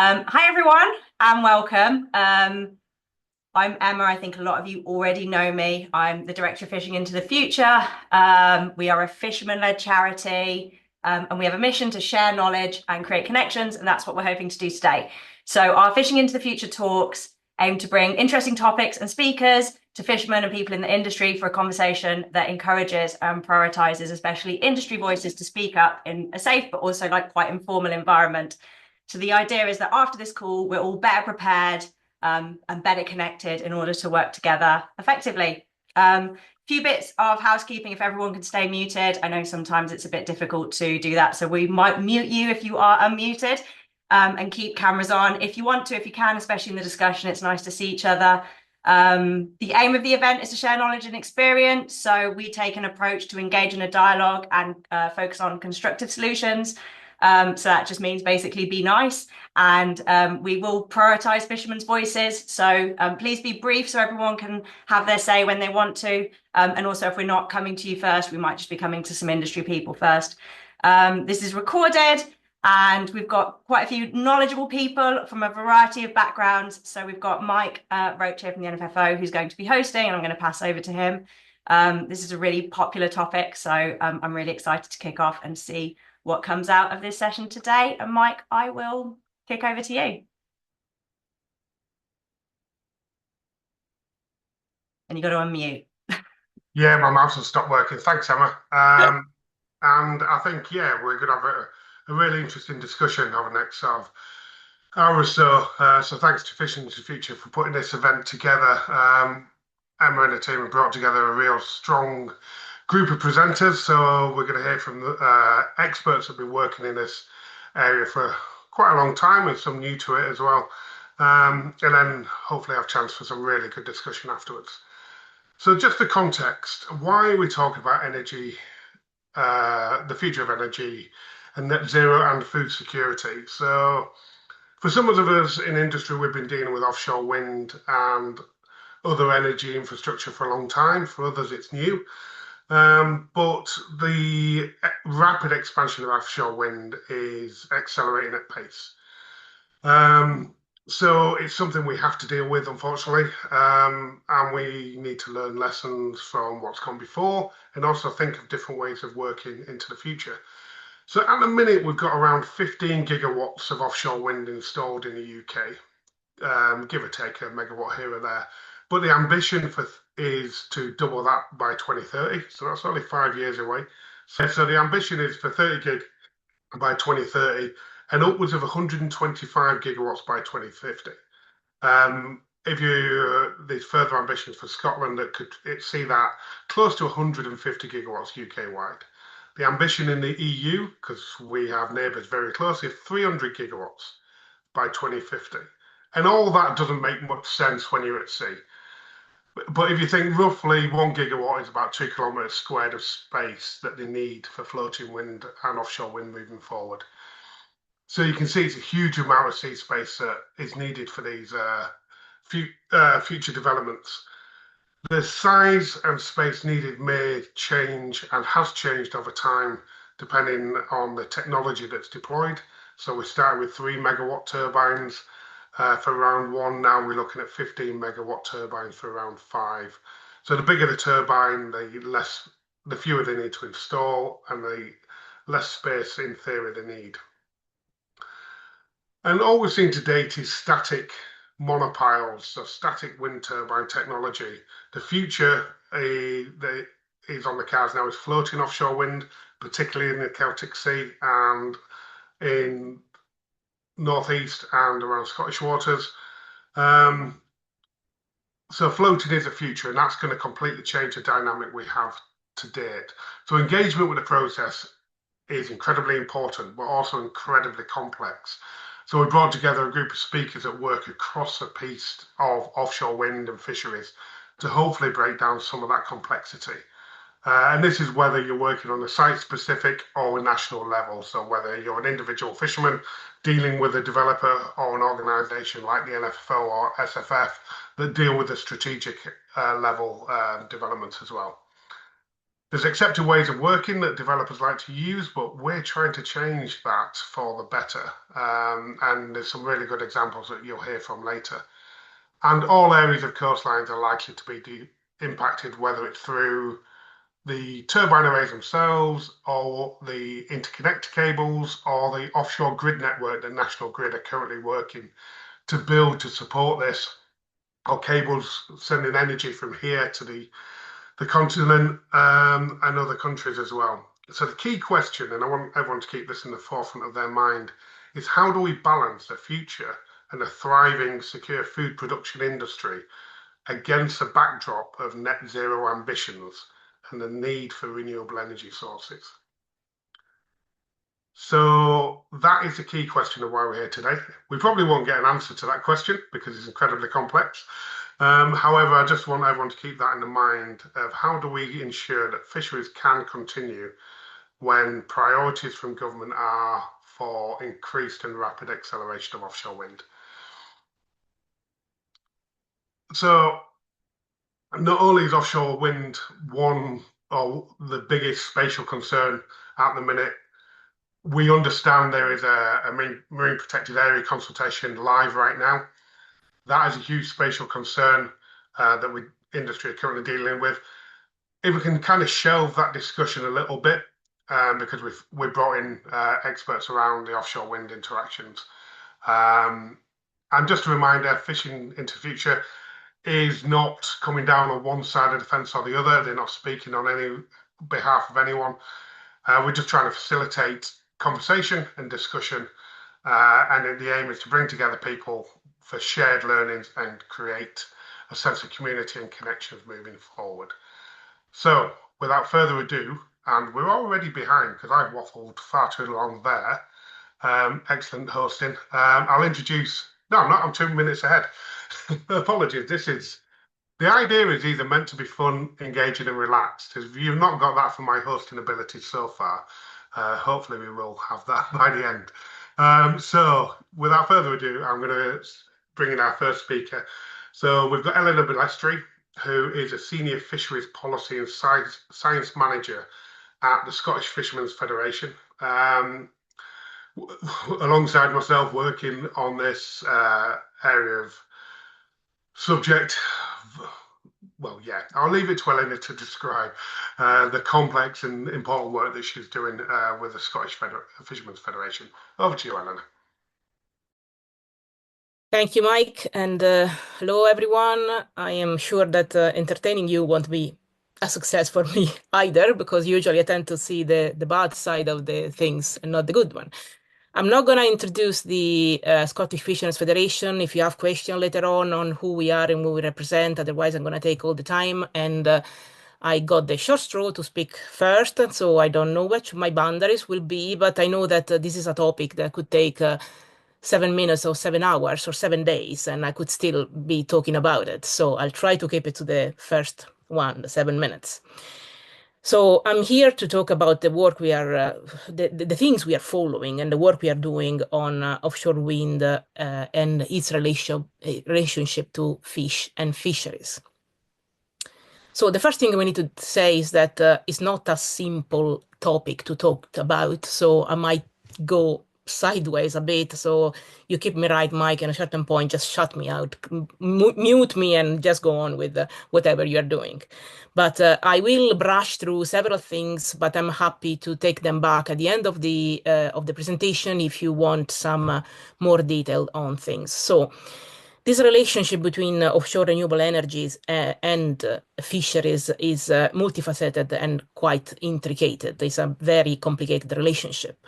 Hi everyone and welcome. I'm Emma. I think a lot of you already know me. I'm the Director of Fishing into the Future. We are a fisherman-led charity, and we have a mission to share knowledge and create connections, and that's what we're hoping to do today. So our Fishing into the Future talks aim to bring interesting topics and speakers to fishermen and people in the industry for a conversation that encourages and prioritises, especially industry voices, to speak up in a safe but also quite informal environment. So the idea is that after this call, we're all better prepared and better connected in order to work together effectively. Few bits of housekeeping if everyone can stay muted. I know sometimes it's a bit difficult to do that, so we might mute you if you are unmuted, and keep cameras on if you want to, if you can, especially in the discussion. It's nice to see each other. The aim of the event is to share knowledge and experience, so we take an approach to engage in a dialogue and focus on constructive solutions. So that just means basically be nice, and we will prioritise fishermen's voices. So please be brief so everyone can have their say when they want to. And also, if we're not coming to you first, we might just be coming to some industry people first. This is recorded, and we've got quite a few knowledgeable people from a variety of backgrounds. So we've got Mike Roach here from the NFFO, who's going to be hosting, and I'm going to pass over to him. This is a really popular topic, so I'm really excited to kick off and see what comes out of this session today. And Mike, I will kick over to you. And you got to unmute. Yeah, my mouse has stopped working. Thanks, Emma. And I think, yeah, we're going to have a really interesting discussion over the next sort of hour or so. So thanks to Fishing to the Future for putting this event together. Emma and the team have brought together a real strong group of presenters. So we're going to hear from the experts that have been working in this area for quite a long time and some new to it as well. And then hopefully have a chance for some really good discussion afterwards. So just the context, why are we talking about energy, the future of energy and net zero and food security? So for some of us in industry, we've been dealing with offshore wind and other energy infrastructure for a long time. For others, it's new. But the rapid expansion of offshore wind is accelerating at pace. Um, so it's something we have to deal with, unfortunately, and we need to learn lessons from what's gone before and also think of different ways of working into the future. So at the minute, we've got around 15 gigawatts of offshore wind installed in the UK, give or take a megawatt here or there. But the ambition is to double that by 2030. So that's only 5 years away. So the ambition is for 30 gig by 2030 and upwards of 125 gigawatts by 2050. If there's further ambitions for Scotland that could see that close to 150 gigawatts UK wide. The ambition in the EU, because we have neighbours very close, is 300 gigawatts by 2050. And all that doesn't make much sense when you're at sea. But if you think roughly 1 gigawatt is about 2 kilometres squared of space that they need for floating wind and offshore wind moving forward. So you can see it's a huge amount of sea space that is needed for these future developments. The size and space needed may change and has changed over time depending on the technology that's deployed. So we started with 3 megawatt turbines for round one. Now we're looking at 15 megawatt turbines for round five. So the bigger the turbine, the fewer they need to install and the less space in theory they need. And all we've seen to date is static monopiles, so static wind turbine technology. The future is on the cards now is floating offshore wind, particularly in the Celtic Sea and in northeast and around Scottish waters. So floating is the future, and that's going to completely change the dynamic we have to date. So engagement with the process is incredibly important, but also incredibly complex. So we brought together a group of speakers that work across a piece of offshore wind and fisheries to hopefully break down some of that complexity. And this is whether you're working on a site-specific or a national level. So whether you're an individual fisherman dealing with a developer or an organisation like the NFFO or SFF that deal with the strategic level developments as well. There's accepted ways of working that developers like to use, but we're trying to change that for the better. And there's some really good examples that you'll hear from later. And all areas of coastlines are likely to be impacted, whether it's through the turbine arrays themselves, or the interconnector cables, or the offshore grid network that National Grid are currently working to build to support this, or cables sending energy from here to the continent and other countries as well. So the key question, and I want everyone to keep this in the forefront of their mind, is how do we balance a future and a thriving, secure food production industry against the backdrop of net zero ambitions and the need for renewable energy sources? So that is the key question of why we're here today. We probably won't get an answer to that question because it's incredibly complex. However, I just want everyone to keep that in the mind of how do we ensure that fisheries can continue when priorities from government are for increased and rapid acceleration of offshore wind. So not only is offshore wind one or the biggest spatial concern at the minute, we understand there is a marine protected area consultation live right now. That is a huge spatial concern that we industry are currently dealing with. If we can kind of shelve that discussion a little bit, because we've brought in experts around the offshore wind interactions. And just a reminder, fishing into the future is not coming down on one side of the fence or the other. They're not speaking on any behalf of anyone. We're just trying to facilitate conversation and discussion. And the aim is to bring together people for shared learnings and create a sense of community and connections moving forward. So without further ado, and we're already behind because I've waffled far too long there. Excellent hosting. I'll introduce, no, I'm not, I'm 2 minutes ahead. Apologies. The idea is either meant to be fun, engaging and relaxed. If you've not got that from my hosting ability so far, hopefully we will have that by the end. So without further ado, I'm going to bring in our first speaker. So we've got Eleanor Billestri, who is a Senior Fisheries Policy and Science Manager at the Scottish Fishermen's Federation. Alongside myself, working on this area of subject. Well, yeah, I'll leave it to Eleanor to describe the complex and important work that she's doing with the Scottish Fishermen's Federation. Over to you, Eleanor. Thank you, Mike, and hello, everyone. I am sure that entertaining you won't be a success for me either, because usually I tend to see the bad side of the things and not the good one. I'm not going to introduce the Scottish Fishermen's Federation. If you have questions later on who we are and who we represent, otherwise I'm going to take all the time. And I got the short straw to speak first, so I don't know what my boundaries will be, but I know that this is a topic that could take 7 minutes or 7 hours or 7 days, and I could still be talking about it. So I'll try to keep it to the first one, the 7 minutes. So I'm here to talk about the work we are, the things we are following and the work we are doing on offshore wind and its relationship to fish and fisheries. So the first thing we need to say is that it's not a simple topic to talk about. So I might go sideways a bit. So you keep me right, Mike, and at a certain point, just shut me out, mute me, and just go on with whatever you're doing. But I will brush through several things, but I'm happy to take them back at the end of the presentation if you want some more detail on things. So this relationship between offshore renewable energies and fisheries is multifaceted and quite intricate. It's a very complicated relationship.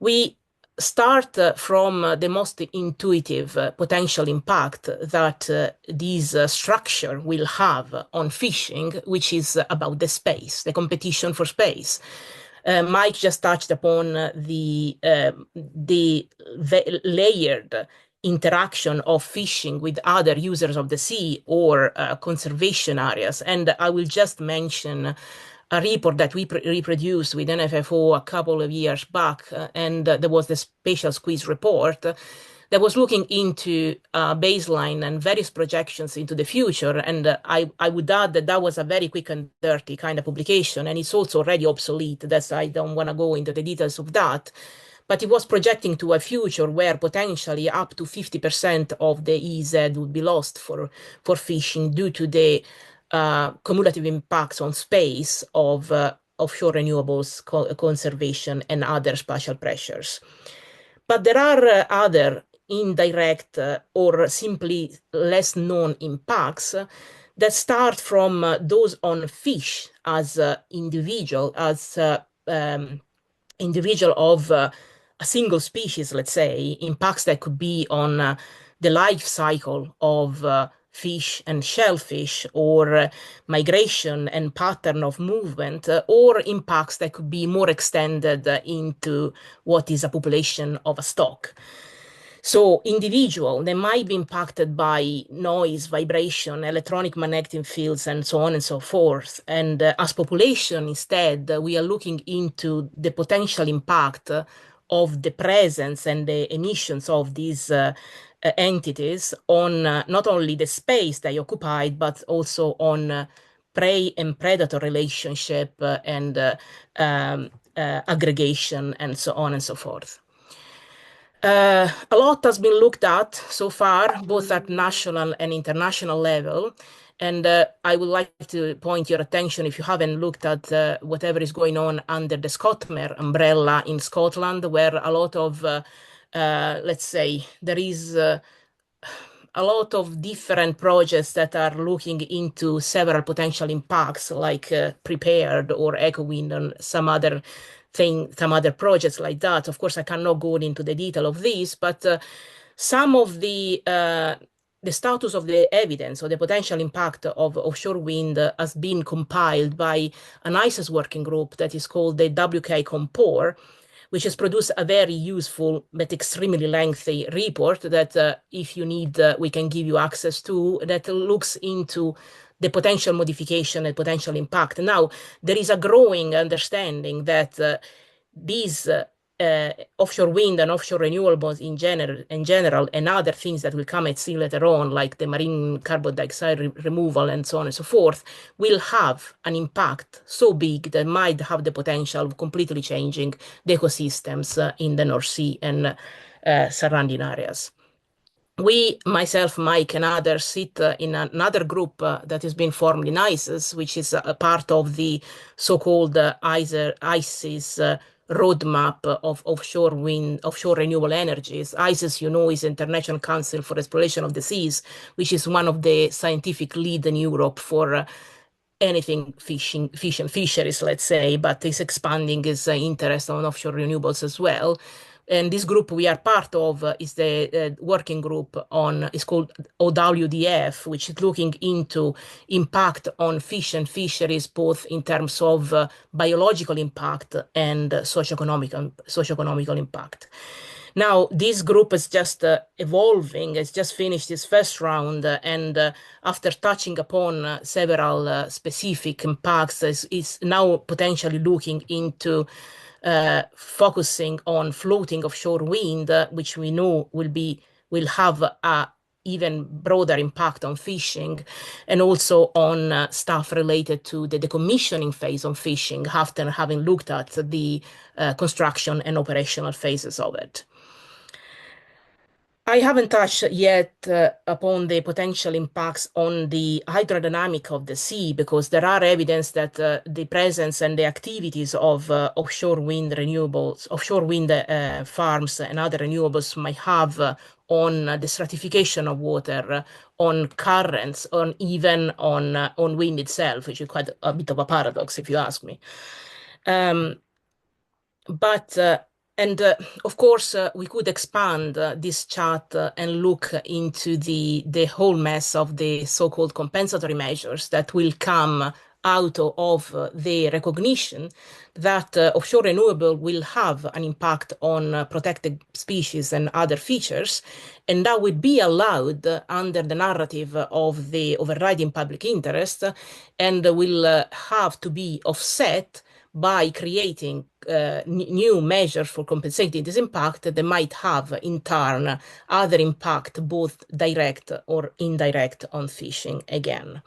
We start from the most intuitive potential impact that this structure will have on fishing, which is about the space, the competition for space. Mike just touched upon the layered interaction of fishing with other users of the sea or conservation areas. And I will just mention a report that we reproduced with NFFO a couple of years back, and there was the Spatial Squeeze report, that was looking into baseline and various projections into the future. And I would add that that was a very quick and dirty kind of publication, and it's also already obsolete. That's I don't want to go into the details of that. But it was projecting to a future where potentially up to 50% of the EZ would be lost for fishing due to the cumulative impacts on space of offshore renewables conservation and other spatial pressures. But there are other indirect or simply less known impacts that start from those on fish as individual of a single species, let's say, impacts that could be on the life cycle of fish and shellfish, or migration and pattern of movement, or impacts that could be more extended into what is a population of a stock. So individual, they might be impacted by noise, vibration, electronic magnetic fields, and so on and so forth. And as population, instead, we are looking into the potential impact of the presence and the emissions of these entities on not only the space they occupied, but also on prey and predator relationship and aggregation, and so on and so forth. A lot has been looked at so far, both at national and international level. And I would like to point your attention, if you haven't looked at whatever is going on under the ScotMer umbrella in Scotland, where a lot of, let's say, there is a lot of different projects that are looking into several potential impacts, like Prepared or EcoWind and some other projects like that. Of course, I cannot go into the detail of these, but some of the status of the evidence or the potential impact of offshore wind has been compiled by an ICES working group that is called the WK Compore, which has produced a very useful but extremely lengthy report that if you need, we can give you access to, that looks into the potential modification and potential impact. Now, there is a growing understanding that these offshore wind and offshore renewables in general, and other things that will come at sea later on, like the marine carbon dioxide removal and so on and so forth, will have an impact so big that might have the potential of completely changing the ecosystems in the North Sea and surrounding areas. We, myself, Mike, and others sit in another group that has been formed in ICES, which is a part of the so-called ICES roadmap of offshore wind, offshore renewable energies. ICES, you know, is International Council for Exploration of the Seas, which is one of the scientific lead in Europe for anything fish and fisheries, let's say, but is expanding its interest on offshore renewables as well. And this group we are part of is the working group it's called OWDF, which is looking into impact on fish and fisheries, both in terms of biological impact and socioeconomical impact. Now, this group is just evolving. It's just finished its first round, and after touching upon several specific impacts, is now potentially looking into focusing on floating offshore wind, which we know will have a even broader impact on fishing, and also on stuff related to the decommissioning phase on fishing, after having looked at the construction and operational phases of it. I haven't touched yet upon the potential impacts on the hydrodynamic of the sea, because there are evidence that the presence and the activities of offshore wind renewables, offshore wind farms and other renewables might have on the stratification of water, on currents, on even on wind itself, which is quite a bit of a paradox, if you ask me. Of course, we could expand this chat and look into the whole mess of the so-called compensatory measures that will come out of the recognition that offshore renewable will have an impact on protected species and other features, and that would be allowed under the narrative of the overriding public interest, and will have to be offset by creating new measures for compensating this impact that might have in turn other impact, both direct or indirect, on fishing again.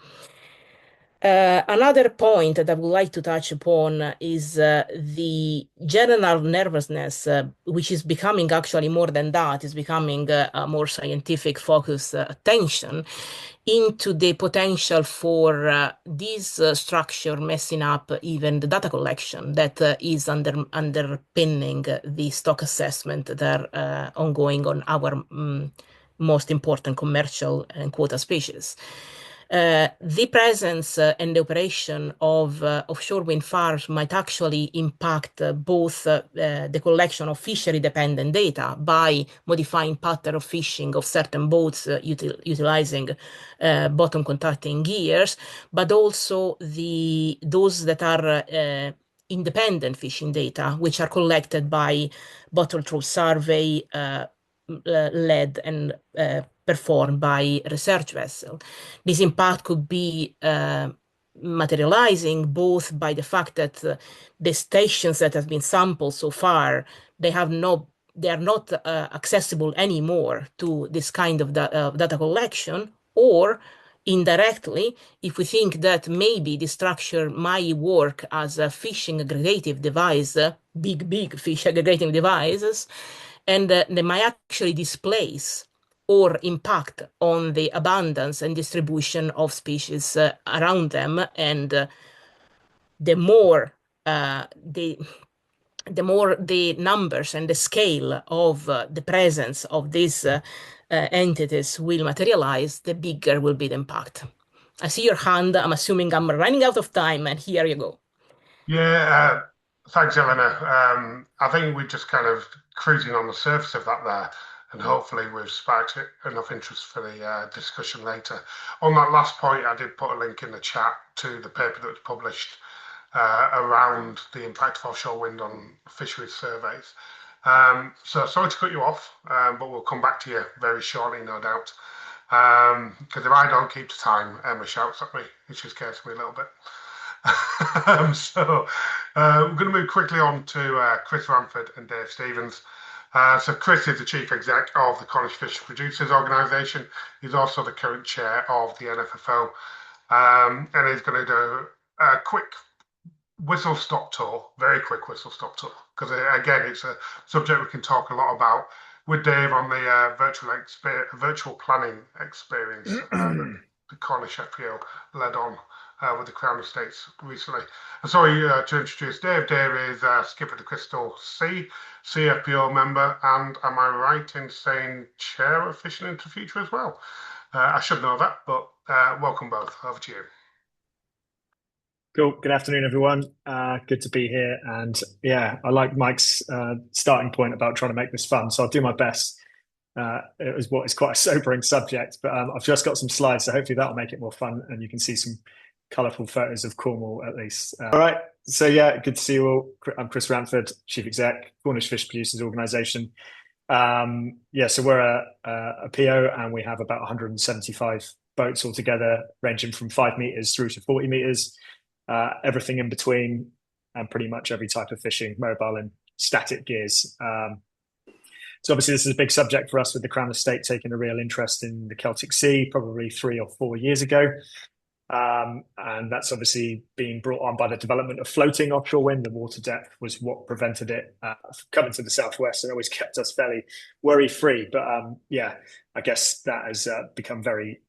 Another point that I would like to touch upon is the general nervousness, which is becoming actually more than that, is becoming a more scientific focused attention into the potential for this structure messing up even the data collection that is underpinning the stock assessment that are ongoing on our most important commercial and quota species. The presence and the operation of offshore wind farms might actually impact both the collection of fishery-dependent data by modifying pattern of fishing of certain boats utilizing bottom contacting gears, but also those that are independent fishing data, which are collected by bottom trough survey led and performed by research vessel. This impact could be materializing both by the fact that the stations that have been sampled so far, they are not accessible anymore to this kind of data collection, or indirectly, if we think that maybe the structure might work as a fishing aggregative device, big fish aggregating devices, and they might actually displace or impact on the abundance and distribution of species around them. And the more the numbers and the scale of the presence of these entities will materialize, the bigger will be the impact. I see your hand. I'm assuming I'm running out of time, and here you go. Yeah, thanks, Eleanor. I think we're just kind of cruising on the surface of that there, and hopefully we've sparked enough interest for the discussion later. On that last point, I did put a link in the chat to the paper that was published around the impact of offshore wind on fisheries surveys. So sorry to cut you off, but we'll come back to you very shortly, no doubt. Because if I don't keep to time, Emma shouts at me, which scares me a little bit. So we're going to move quickly on to Chris Ramford and Dave Stevens. So Chris is the Chief Exec of the Cornish Fish Producers Organisation. He's also the current chair of the NFFO. And he's going to do a quick whistle-stop tour, very quick whistle-stop tour, because again, it's a subject we can talk a lot about with Dave on the virtual planning experience the Cornish FPO led on with the Crown Estates recently. And sorry to introduce Dave. Dave is skipper of the Crystal Sea, CFPO member, and am I right in saying chair of Fishing into the Future as well? I should know that, but welcome both. Over to you. Cool. Good afternoon, everyone. Good to be here. And yeah, I like Mike's starting point about trying to make this fun. So I'll do my best. It was what is quite a sobering subject, but I've just got some slides, so hopefully that'll make it more fun and you can see some colourful photos of Cornwall at least. All right. So yeah, good to see you all. I'm Chris Ramford, Chief Exec, Cornish Fish Producers Organisation. Yeah, so we're a PO and we have about 175 boats altogether, ranging from 5 meters through to 40 meters. Everything in between, and pretty much every type of fishing, mobile and static gears. So obviously this is a big subject for us with the Crown Estate taking a real interest in the Celtic Sea probably 3 or 4 years ago. And that's obviously being brought on by the development of floating offshore wind. The water depth was what prevented it coming to the southwest and always kept us fairly worry-free. But yeah, I guess that has become very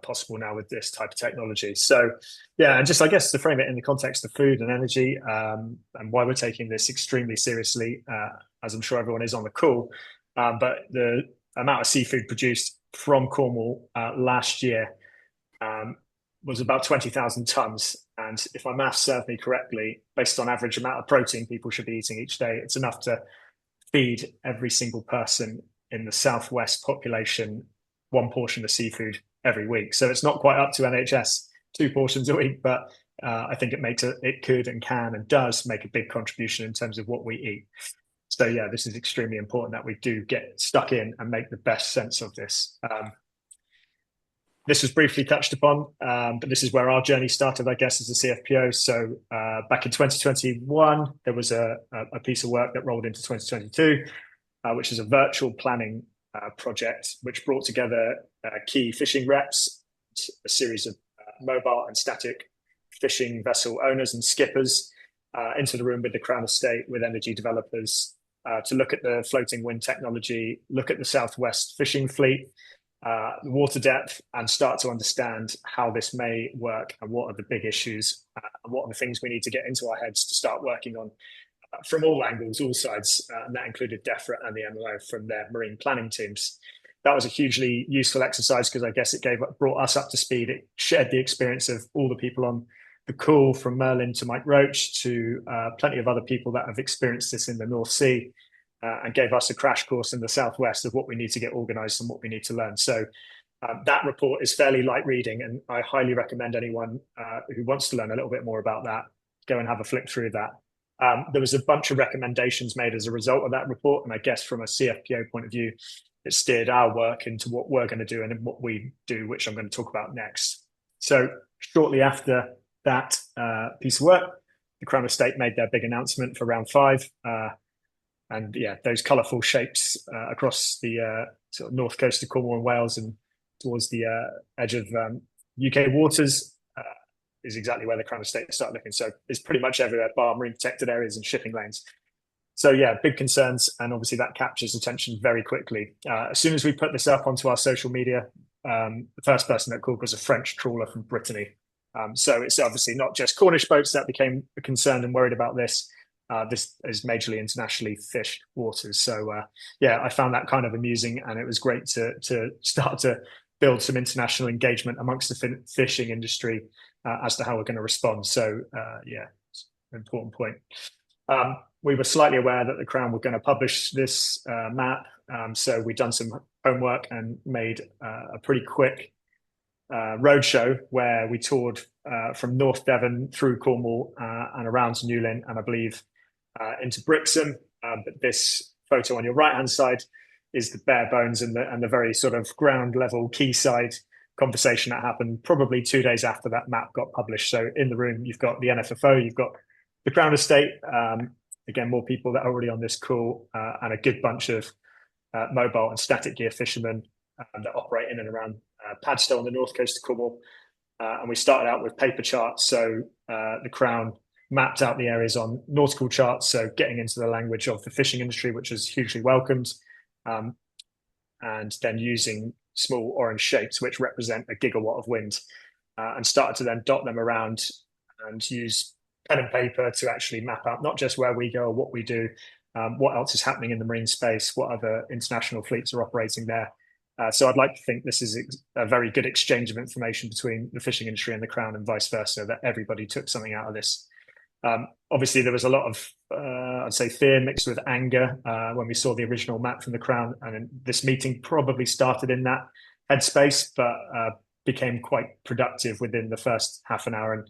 possible now with this type of technology. So yeah, and just I guess to frame it in the context of food and energy and why we're taking this extremely seriously, as I'm sure everyone is on the call, but the amount of seafood produced from Cornwall last year was about 20,000 tons. And if my maths serve me correctly, based on average amount of protein people should be eating each day, it's enough to feed every single person in the southwest population one portion of seafood every week. So it's not quite up to NHS 2 portions a week, but I think it could and can and does make a big contribution in terms of what we eat. So yeah, this is extremely important that we do get stuck in and make the best sense of this. This was briefly touched upon, but this is where our journey started, I guess, as a CFPO. So back in 2021, there was a piece of work that rolled into 2022, which is a virtual planning project, which brought together key fishing reps, a series of mobile and static fishing vessel owners and skippers into the room with the Crown Estate, with energy developers, to look at the floating wind technology, look at the Southwest fishing fleet, the water depth, and start to understand how this may work and what are the big issues and what are the things we need to get into our heads to start working on from all angles, all sides, and that included DEFRA and the MLO from their marine planning teams. That was a hugely useful exercise because I guess it brought us up to speed. It shared the experience of all the people on the call, from Merlin to Mike Roach to plenty of other people that have experienced this in the North Sea, and gave us a crash course in the Southwest of what we need to get organised and what we need to learn. So that report is fairly light reading, and I highly recommend anyone who wants to learn a little bit more about that, go and have a flick through that. There was a bunch of recommendations made as a result of that report, and I guess from a CFPO point of view, it steered our work into what we're going to do and what we do, which I'm going to talk about next. So shortly after that piece of work, the Crown Estate made their big announcement for round 5. And yeah, those colourful shapes across the sort of north coast of Cornwall and Wales and towards the edge of UK waters is exactly where the Crown Estate started looking. So it's pretty much everywhere, bar marine protected areas and shipping lanes. So yeah, big concerns, and obviously that captures attention very quickly. As soon as we put this up onto our social media, the first person that called was a French trawler from Brittany. So it's obviously not just Cornish boats that became concerned and worried about this. This is majorly internationally fished waters. So yeah, I found that kind of amusing, and it was great to start to build some international engagement amongst the fishing industry as to how we're going to respond. So yeah, it's an important point. We were slightly aware that the Crown were going to publish this map, so we'd done some homework and made a pretty quick roadshow where we toured from North Devon through Cornwall and around to Newlyn, and I believe into Brixham. But this photo on your right-hand side is the bare bones and the very sort of ground level quayside conversation that happened probably 2 days after that map got published. So in the room, you've got the NFFO, you've got the Crown Estate, again, more people that are already on this call, and a good bunch of mobile and static gear fishermen that operate in and around Padstow on the north coast of Cornwall. And we started out with paper charts. So the Crown mapped out the areas on nautical charts, so getting into the language of the fishing industry, which was hugely welcomed, and then using small orange shapes, which represent a gigawatt of wind, and started to then dot them around and use pen and paper to actually map out not just where we go or what we do, what else is happening in the marine space, what other international fleets are operating there. So I'd like to think this is a very good exchange of information between the fishing industry and the Crown and vice versa, that everybody took something out of this. Obviously, there was a lot of, I'd say, fear mixed with anger when we saw the original map from the Crown. And this meeting probably started in that headspace, but became quite productive within the first half an hour. And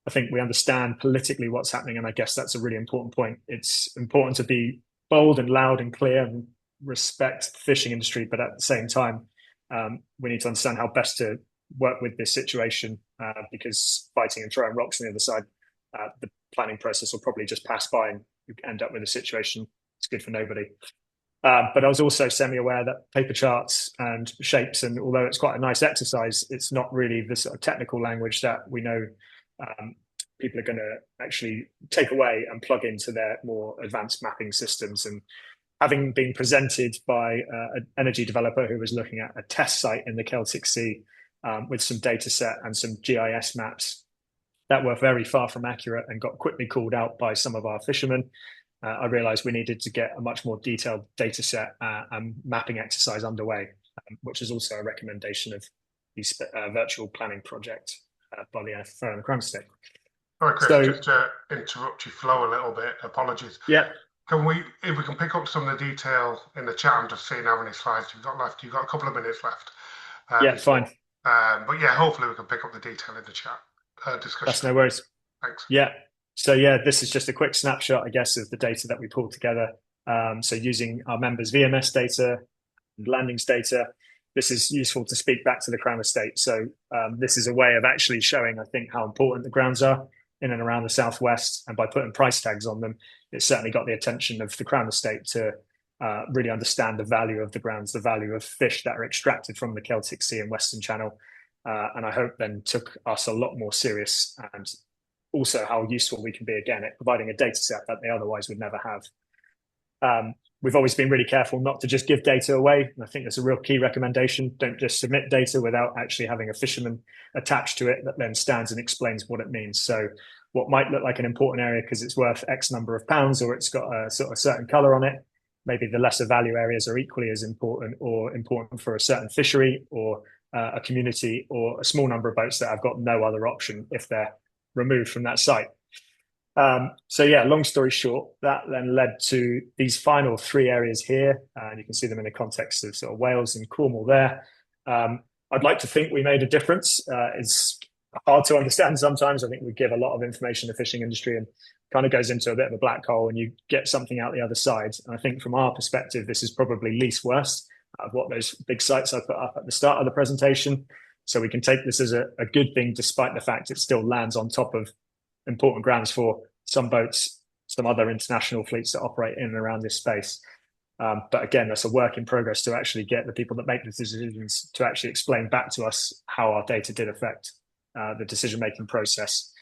I think we understand politically what's happening. And I guess that's a really important point. It's important to be bold and loud and clear and respect the fishing industry. But at the same time, we need to understand how best to work with this situation, because fighting and throwing rocks on the other side, the planning process will probably just pass by and you end up with a situation that's good for nobody. But I was also semi-aware that paper charts and shapes, and although it's quite a nice exercise, it's not really the sort of technical language that we know people are going to actually take away and plug into their more advanced mapping systems. And having been presented by an energy developer who was looking at a test site in the Celtic Sea with some data set and some GIS maps that were very far from accurate and got quickly called out by some of our fishermen, I realized we needed to get a much more detailed data set and mapping exercise underway, which is also a recommendation of the virtual planning project by the NFFO and the Crown Estate. Sorry, Chris, so, just to interrupt your flow a little bit, apologies. Yeah. If we can pick up some of the detail in the chat, I'm just seeing how many slides you've got left. You've got a couple of minutes left. Yeah, fine. But yeah, hopefully we can pick up the detail in the chat discussion. That's no worries. Thanks. Yeah. So yeah, this is just a quick snapshot, I guess, of the data that we pulled together. So using our members' VMS data and landings data, this is useful to speak back to the Crown Estate. So this is a way of actually showing, I think, how important the grounds are in and around the southwest. And by putting price tags on them, it certainly got the attention of the Crown Estate to really understand the value of the grounds, the value of fish that are extracted from the Celtic Sea and Western Channel. And I hope then took us a lot more serious, and also how useful we can be again at providing a data set that they otherwise would never have. We've always been really careful not to just give data away. And I think that's a real key recommendation. Don't just submit data without actually having a fisherman attached to it that then stands and explains what it means. So what might look like an important area because it's worth X number of pounds, or it's got a sort of certain color on it, maybe the lesser value areas are equally as important, or important for a certain fishery or a community, or a small number of boats that have got no other option if they're removed from that site. So yeah, long story short, that then led to these final 3 areas here, and you can see them in the context of sort of Wales and Cornwall there. I'd like to think we made a difference. It's hard to understand sometimes. I think we give a lot of information to the fishing industry and kind of goes into a bit of a black hole, and you get something out the other side. And I think from our perspective, this is probably least worst of what those big sites I put up at the start of the presentation. So we can take this as a good thing, despite the fact it still lands on top of important grounds for some boats, some other international fleets that operate in and around this space. But again, that's a work in progress to actually get the people that make the decisions to actually explain back to us how our data did affect the decision-making process.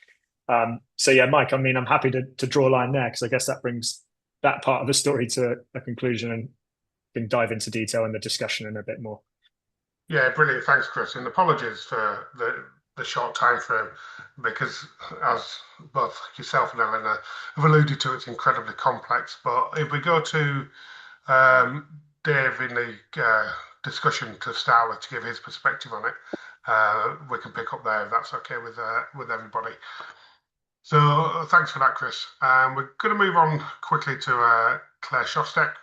So yeah, Mike, I mean, I'm happy to draw a line there, because I guess that brings that part of the story to a conclusion, and can dive into detail in the discussion in a bit more. Yeah, brilliant. Thanks, Chris. And apologies for the short time frame, because as both yourself and Eleanor have alluded to, it's incredibly complex. But if we go to Dave in the discussion to start to give his perspective on it, we can pick up there if that's okay with everybody. So thanks for that, Chris. We're going to move on quickly to Claire Shostak,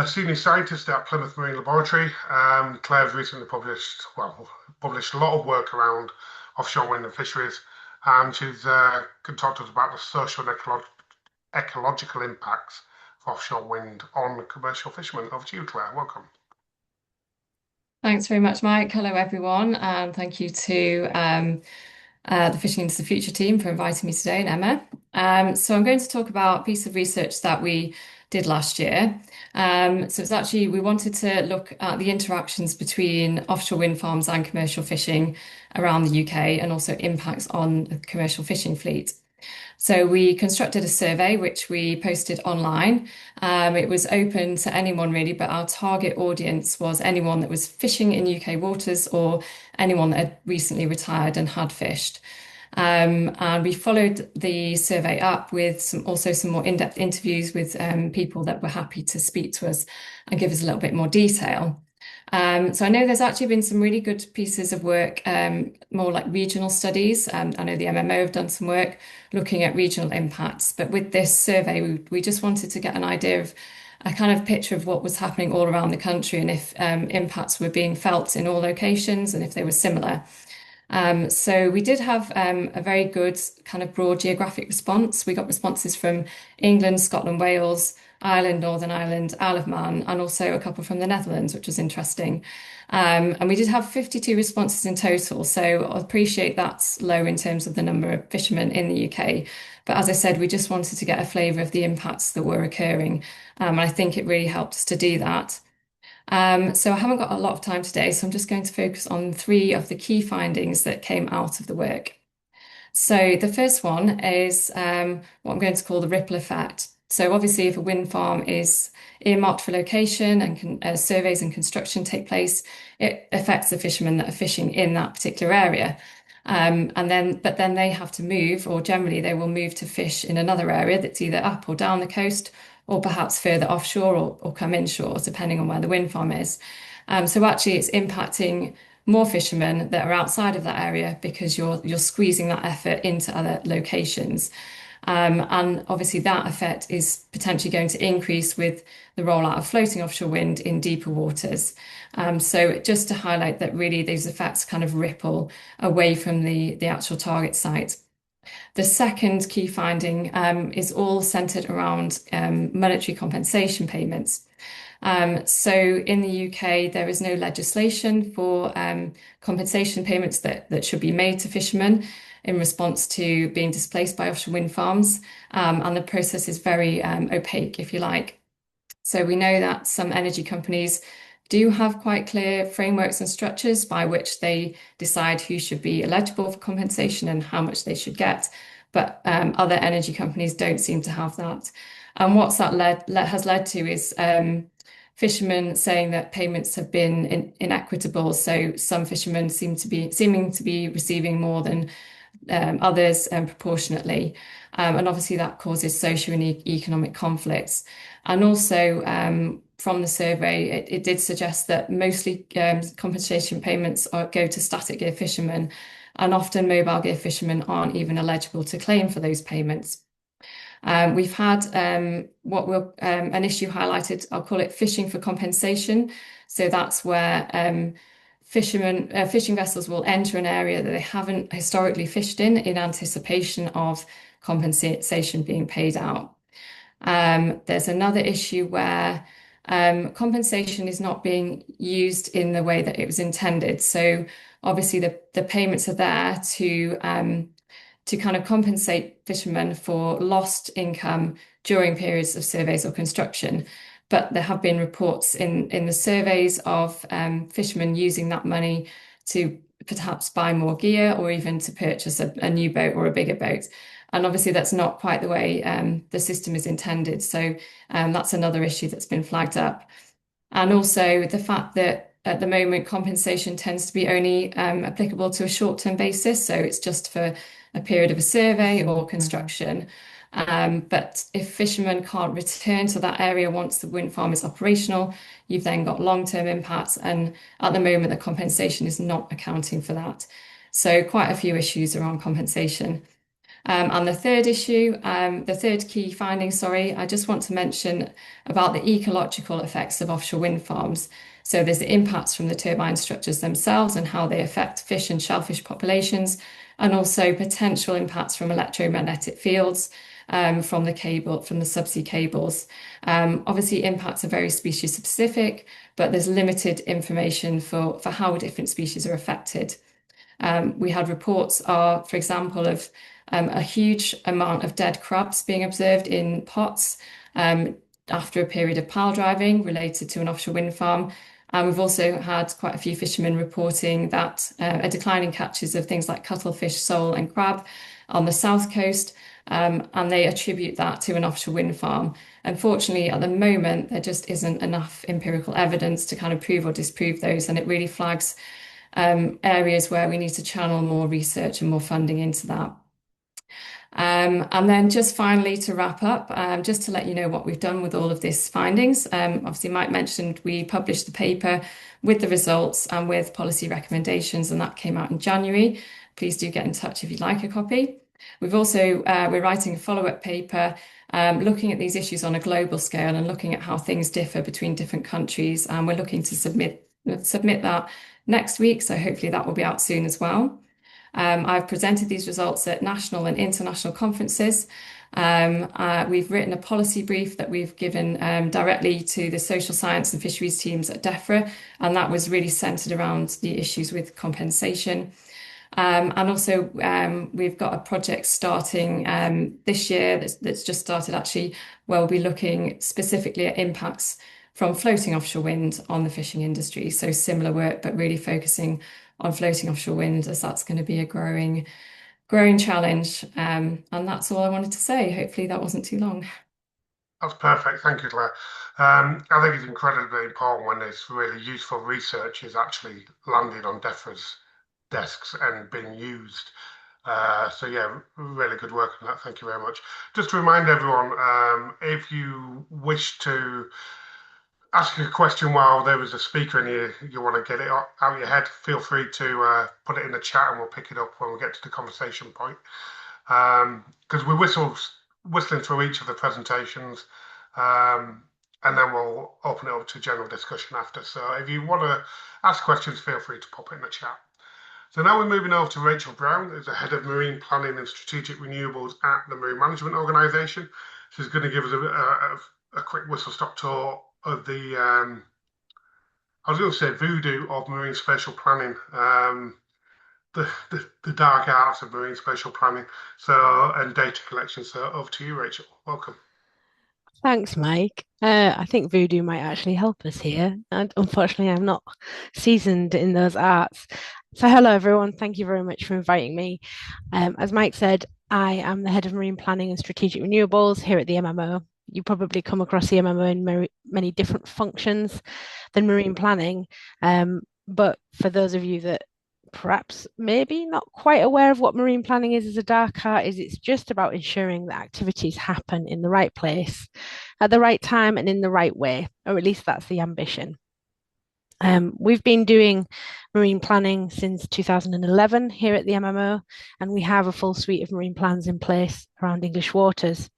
senior scientist at Plymouth Marine Laboratory. Claire's recently published a lot of work around offshore wind and fisheries, and she's going to talk to us about the social and ecological impacts of offshore wind on commercial fishermen. Over to you, Claire. Welcome. Thanks very much, Mike. Hello, everyone, and thank you to the Fishing into the Future team for inviting me today, and Emma. So I'm going to talk about a piece of research that we did last year. So it's actually, we wanted to look at the interactions between offshore wind farms and commercial fishing around the UK, and also impacts on the commercial fishing fleet. So we constructed a survey which we posted online. It was open to anyone really, but our target audience was anyone that was fishing in UK waters, or anyone that had recently retired and had fished. And we followed the survey up with some more in-depth interviews with people that were happy to speak to us and give us a little bit more detail. So I know there's actually been some really good pieces of work, more like regional studies. I know the MMO have done some work looking at regional impacts, but with this survey, we just wanted to get an idea of a kind of picture of what was happening all around the country, and if impacts were being felt in all locations, and if they were similar. So we did have a very good kind of broad geographic response. We got responses from England, Scotland, Wales, Ireland, Northern Ireland, Isle of Man, and also a couple from the Netherlands, which was interesting. And we did have 52 responses in total. So I appreciate that's low in terms of the number of fishermen in the UK. But as I said, we just wanted to get a flavour of the impacts that were occurring. And I think it really helped us to do that. So I haven't got a lot of time today, so I'm just going to focus on 3 of the key findings that came out of the work. So the first one is what I'm going to call the ripple effect. So obviously, if a wind farm is earmarked for location and surveys and construction take place, it affects the fishermen that are fishing in that particular area. But then they have to move, or generally they will move to fish in another area that's either up or down the coast, or perhaps further offshore or come inshore, depending on where the wind farm is. So actually it's impacting more fishermen that are outside of that area, because you're squeezing that effort into other locations. And obviously that effect is potentially going to increase with the rollout of floating offshore wind in deeper waters. So just to highlight that really these effects kind of ripple away from the actual target site. The second key finding is all centered around monetary compensation payments. So in the UK, there is no legislation for compensation payments that should be made to fishermen in response to being displaced by offshore wind farms. And the process is very opaque, if you like. So we know that some energy companies do have quite clear frameworks and structures by which they decide who should be eligible for compensation and how much they should get. But other energy companies don't seem to have that. And what's that has led to is fishermen saying that payments have been inequitable. So some fishermen seeming to be receiving more than others proportionately. And obviously that causes social and economic conflicts. And also from the survey, it did suggest that mostly compensation payments go to static gear fishermen, and often mobile gear fishermen aren't even eligible to claim for those payments. We've had an issue highlighted, I'll call it fishing for compensation. So that's where fishing vessels will enter an area that they haven't historically fished in anticipation of compensation being paid out. There's another issue where compensation is not being used in the way that it was intended. So obviously the payments are there to kind of compensate fishermen for lost income during periods of surveys or construction. But there have been reports in the surveys of fishermen using that money to perhaps buy more gear or even to purchase a new boat or a bigger boat. And obviously that's not quite the way the system is intended. So that's another issue that's been flagged up. And also the fact that at the moment compensation tends to be only applicable to a short-term basis. So it's just for a period of a survey or construction. But if fishermen can't return to that area once the wind farm is operational, you've then got long-term impacts. And at the moment, the compensation is not accounting for that. So quite a few issues around compensation. And the third issue, the third key finding, I just want to mention about the ecological effects of offshore wind farms. So there's the impacts from the turbine structures themselves and how they affect fish and shellfish populations, and also potential impacts from electromagnetic fields from the subsea cables. Obviously, impacts are very species specific, but there's limited information for how different species are affected. We had reports, for example, of a huge amount of dead crabs being observed in pots after a period of pile driving related to an offshore wind farm. And we've also had quite a few fishermen reporting that a decline in catches of things like cuttlefish, sole and crab on the south coast, and they attribute that to an offshore wind farm. Unfortunately, at the moment, there just isn't enough empirical evidence to kind of prove or disprove those, and it really flags areas where we need to channel more research and more funding into that. And then just finally to wrap up, just to let you know what we've done with all of these findings. Obviously, Mike mentioned we published the paper with the results and with policy recommendations, and that came out in January. Please do get in touch if you'd like a copy. We've also, we're writing a follow-up paper looking at these issues on a global scale and looking at how things differ between different countries. And we're looking to submit that next week, so hopefully that will be out soon as well. I've presented these results at national and international conferences. We've written a policy brief that we've given directly to the social science and fisheries teams at DEFRA, and that was really centred around the issues with compensation. And also we've got a project starting this year that's just started actually, where we'll be looking specifically at impacts from floating offshore wind on the fishing industry. So similar work, but really focusing on floating offshore wind, as that's going to be a growing challenge. And that's all I wanted to say. Hopefully that wasn't too long. That's perfect. Thank you, Claire. I think it's incredibly important when this really useful research is actually landing on DEFRA's desks and being used. So yeah, really good work on that. Thank you very much. Just to remind everyone, if you wish to ask a question while there was a speaker and you want to get it out your head, feel free to put it in the chat and we'll pick it up when we get to the conversation point. Because we're whistling through each of the presentations, and then we'll open it up to general discussion after. So if you want to ask questions, feel free to pop it in the chat. So now we're moving over to Rachel Brown, who's the Head of Marine Planning and Strategic Renewables at the Marine Management Organisation. She's going to give us a quick whistle-stop tour of the I was going to say voodoo of marine spatial planning, the dark arts of marine spatial planning, and data collection. So over to you, Rachel. Welcome. Thanks, Mike. I think voodoo might actually help us here. And unfortunately, I'm not seasoned in those arts. So, hello, everyone. Thank you very much for inviting me. As Mike said, I am the head of marine planning and strategic renewables here at the MMO. You probably come across the MMO in many different functions than marine planning. But for those of you that perhaps maybe not quite aware of what marine planning is as a dark art, is it's just about ensuring that activities happen in the right place at the right time and in the right way, or at least that's the ambition. We've been doing marine planning since 2011 here at the MMO, and we have a full suite of marine plans in place around English waters.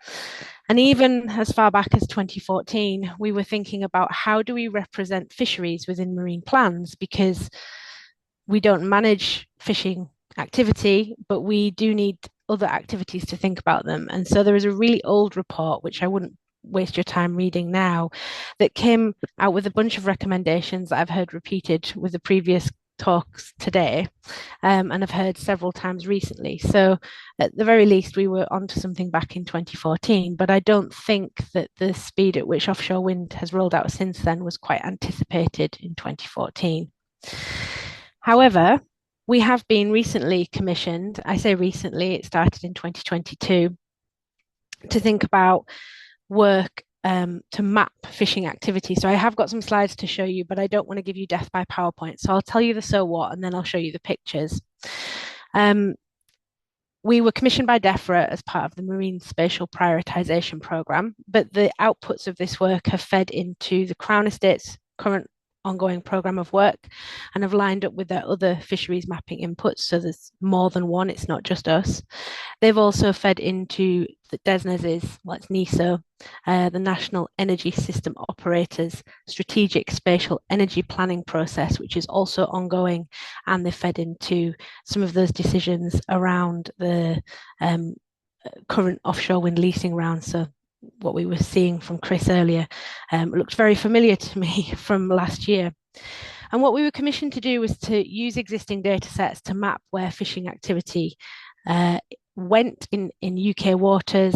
And even as far back as 2014, we were thinking about how do we represent fisheries within marine plans, because we don't manage fishing activity, but we do need other activities to think about them. And so there is a really old report, which I wouldn't waste your time reading now, that came out with a bunch of recommendations that I've heard repeated with the previous talks today, and I've heard several times recently. So at the very least, we were onto something back in 2014, but I don't think that the speed at which offshore wind has rolled out since then was quite anticipated in 2014. However, we have been recently commissioned, I say recently, it started in 2022, to think about work to map fishing activity. So I have got some slides to show you, but I don't want to give you death by PowerPoint. So I'll tell you the so what, and then I'll show you the pictures. We were commissioned by DEFRA as part of the Marine Spatial Prioritisation Programme, but the outputs of this work have fed into the Crown Estate's current ongoing programme of work and have lined up with their other fisheries mapping inputs. So there's more than one, it's not just us. They've also fed into the DESNZ's, well, it's NESO, the National Energy System Operators Strategic Spatial Energy Planning Process, which is also ongoing, and they fed into some of those decisions around the current offshore wind leasing round. So what we were seeing from Chris earlier looked very familiar to me from last year. And what we were commissioned to do was to use existing data sets to map where fishing activity went in UK waters,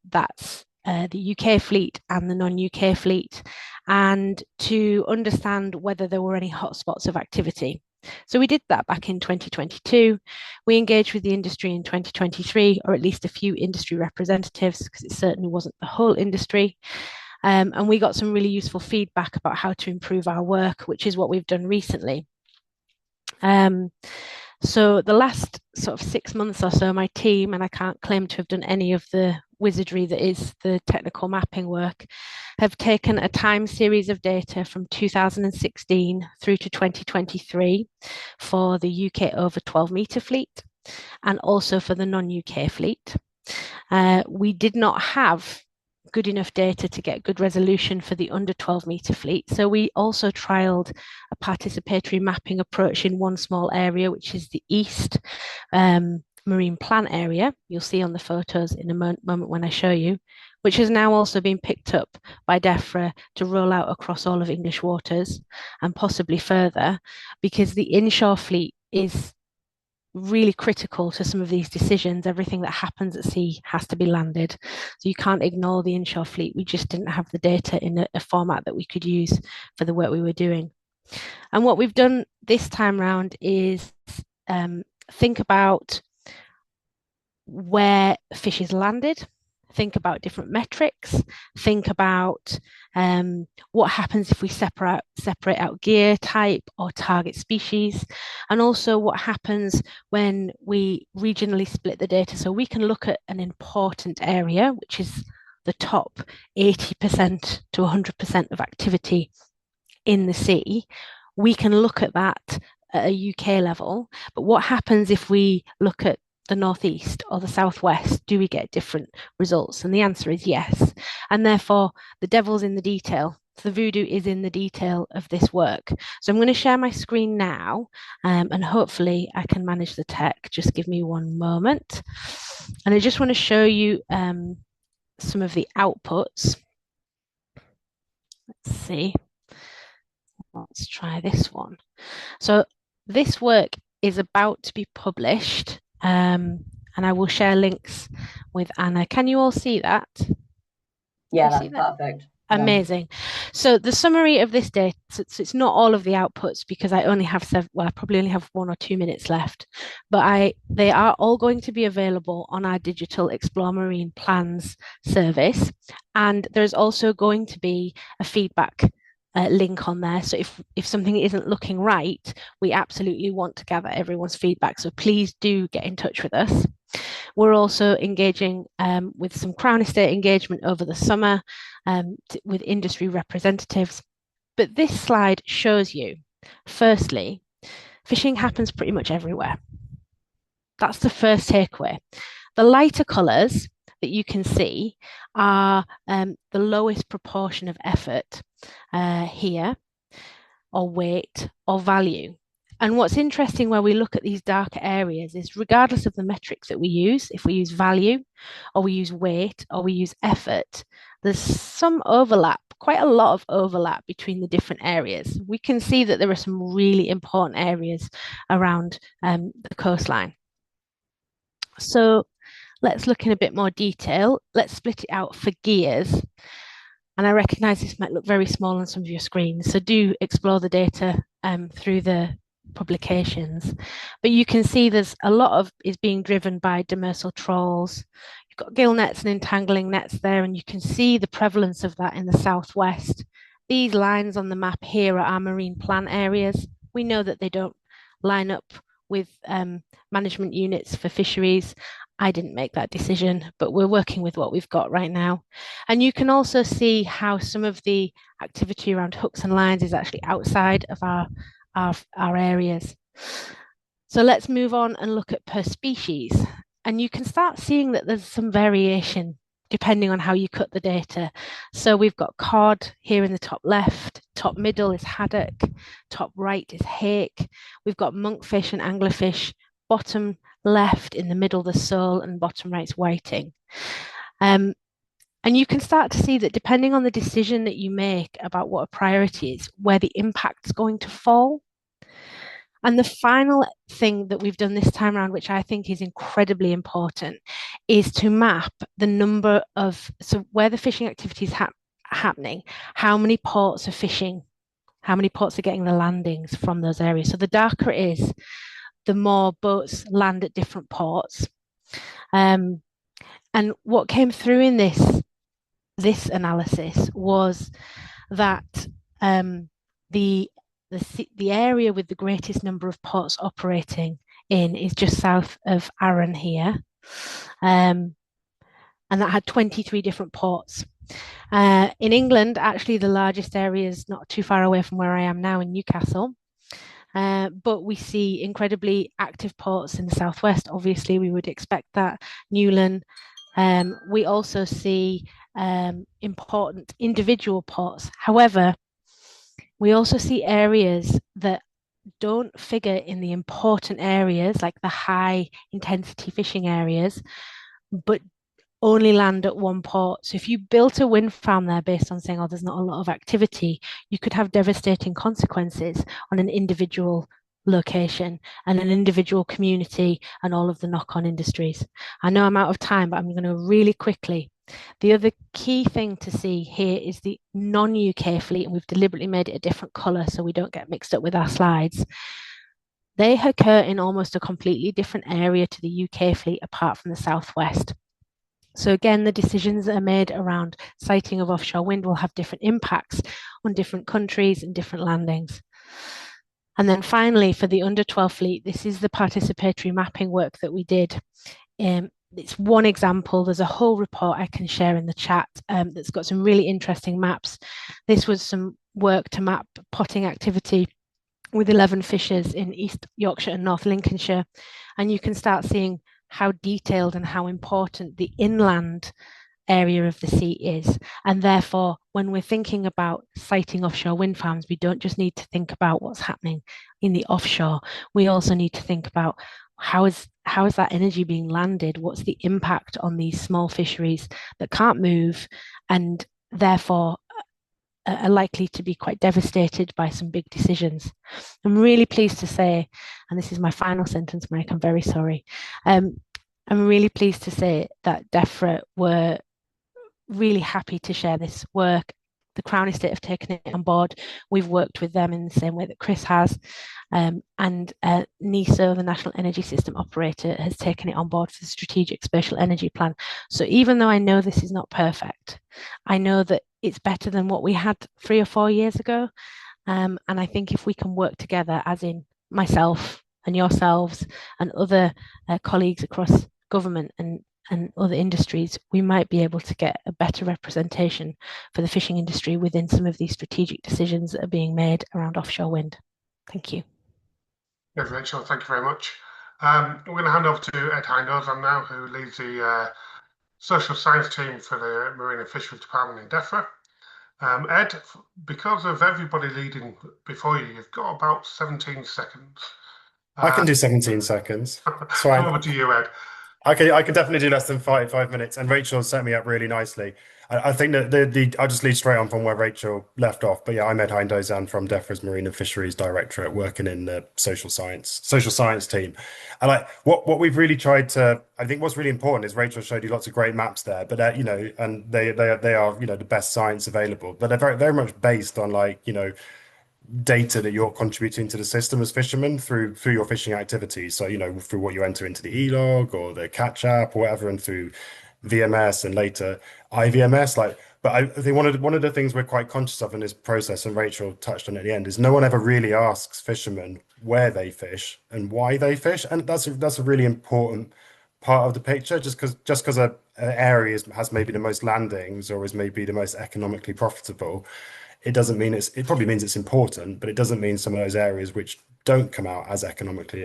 that's the UK fleet and the non-UK fleet, and to understand whether there were any hotspots of activity. So we did that back in 2022. We engaged with the industry in 2023, or at least a few industry representatives, because it certainly wasn't the whole industry. And we got some really useful feedback about how to improve our work, which is what we've done recently. So the last sort of 6 months or so, my team, and I can't claim to have done any of the wizardry that is the technical mapping work, have taken a time series of data from 2016 through to 2023 for the UK over 12 metre fleet and also for the non-UK fleet. We did not have good enough data to get good resolution for the under 12 metre fleet. So we also trialled a participatory mapping approach in one small area, which is the East Marine Plan area. You'll see on the photos in a moment when I show you, which has now also been picked up by DEFRA to roll out across all of English waters and possibly further, because the inshore fleet is really critical to some of these decisions. Everything that happens at sea has to be landed. So you can't ignore the inshore fleet. We just didn't have the data in a format that we could use for the work we were doing. And what we've done this time round is think about where fish is landed, think about different metrics, think about what happens if we separate out gear type or target species, and also what happens when we regionally split the data. So we can look at an important area, which is the top 80% to 100% of activity in the sea. We can look at that at a UK level, but what happens if we look at the northeast or the southwest? Do we get different results? And the answer is yes. And therefore, the devil's in the detail. The voodoo is in the detail of this work. So I'm going to share my screen now, and hopefully I can manage the tech. Just give me one moment. And I just want to show you some of the outputs. Let's see. Let's try this one. So this work is about to be published, and I will share links with Anna. Can you all see that? Yeah, that's perfect. Amazing. So the summary of this data, so it's not all of the outputs because I only have I probably only have 1 or 2 minutes left, but they are all going to be available on our digital Explore Marine Plans service. And there's also going to be a feedback link on there. So if something isn't looking right, we absolutely want to gather everyone's feedback. So please do get in touch with us. We're also engaging with some Crown Estate engagement over the summer with industry representatives. But this slide shows you, firstly, fishing happens pretty much everywhere. That's the first takeaway. The lighter colours that you can see are the lowest proportion of effort here, or weight, or value. And what's interesting where we look at these darker areas is regardless of the metrics that we use, if we use value, or we use weight, or we use effort, there's some overlap, quite a lot of overlap between the different areas. We can see that there are some really important areas around the coastline. So let's look in a bit more detail. Let's split it out for gears. And I recognise this might look very small on some of your screens, so do explore the data through the publications. But you can see there's a lot of is being driven by demersal trawls. You've got gill nets and entangling nets there, and you can see the prevalence of that in the southwest. These lines on the map here are our marine plan areas. We know that they don't line up with management units for fisheries. I didn't make that decision, but we're working with what we've got right now. And you can also see how some of the activity around hooks and lines is actually outside of our areas. So let's move on and look at per species. And you can start seeing that there's some variation depending on how you cut the data. So we've got cod here in the top left, top middle is haddock, top right is hake. We've got monkfish and anglerfish, bottom left in the middle the sole, and bottom right's whiting. And you can start to see that depending on the decision that you make about what a priority is, where the impact's going to fall. And the final thing that we've done this time around, which I think is incredibly important, is to map the number of, so where the fishing activity is happening, how many ports are fishing, how many ports are getting the landings from those areas. So the darker it is, the more boats land at different ports. And what came through in this analysis was that the area with the greatest number of ports operating in is just south of Arran here. And that had 23 different ports. In England, actually, the largest area is not too far away from where I am now in Newcastle. But we see incredibly active ports in the southwest. Obviously, we would expect that. Newlyn. We also see important individual ports. However, we also see areas that don't figure in the important areas, like the high intensity fishing areas, but only land at one port. So if you built a wind farm there based on saying, oh, there's not a lot of activity, you could have devastating consequences on an individual location and an individual community and all of the knock-on industries. I know I'm out of time, but I'm going to really quickly. The other key thing to see here is the non-UK fleet, and we've deliberately made it a different colour so we don't get mixed up with our slides. They occur in almost a completely different area to the UK fleet apart from the southwest. So again, the decisions that are made around siting of offshore wind will have different impacts on different countries and different landings. And then finally, for the under 12 fleet, this is the participatory mapping work that we did. It's one example. There's a whole report I can share in the chat that's got some really interesting maps. This was some work to map potting activity with 11 fishers in East Yorkshire and North Lincolnshire. And you can start seeing how detailed and how important the inland area of the sea is. And therefore, when we're thinking about siting offshore wind farms, we don't just need to think about what's happening in the offshore. We also need to think about how is that energy being landed? What's the impact on these small fisheries that can't move and therefore are likely to be quite devastated by some big decisions. I'm really pleased to say, and this is my final sentence, Mike, I'm very sorry. I'm really pleased to say that DEFRA were really happy to share this work. The Crown Estate have taken it on board. We've worked with them in the same way that Chris has. And NESO, the National Energy System Operator, has taken it on board for the Strategic Spatial Energy Plan. So even though I know this is not perfect, I know that it's better than what we had 3 or 4 years ago. And I think if we can work together, as in myself and yourselves and other colleagues across government and other industries, we might be able to get a better representation for the fishing industry within some of these strategic decisions that are being made around offshore wind. Thank you. Yes, Rachel, thank you very much. I'm going to hand over to Ed Hindozan now, who leads the social science team for the Marine and Fisheries Department in DEFRA. Ed, because of everybody leading before you, you've got about 17 seconds. I can do 17 seconds. It's fine. Over to you, Ed. I can definitely do less than five minutes, and Rachel set me up really nicely. I think that I'll just lead straight on from where Rachel left off. But yeah, I'm Ed Hindozan from DEFRA's Marine and Fisheries Directorate, working in the social science team. And like what we've really tried to, I think what's really important is Rachel showed you lots of great maps there, but and they are the best science available, but they're very very much based on data that you're contributing to the system as fishermen through your fishing activities. So, through what you enter into the e-log or the catch app or whatever, and through VMS and later IVMS. But I think one of the things we're quite conscious of in this process, and Rachel touched on at the end, is no one ever really asks fishermen where they fish and why they fish. And that's a really important part of the picture. Just because an area has maybe the most landings or is maybe the most economically profitable, it doesn't mean it probably means it's important, but it doesn't mean some of those areas which don't come out as economically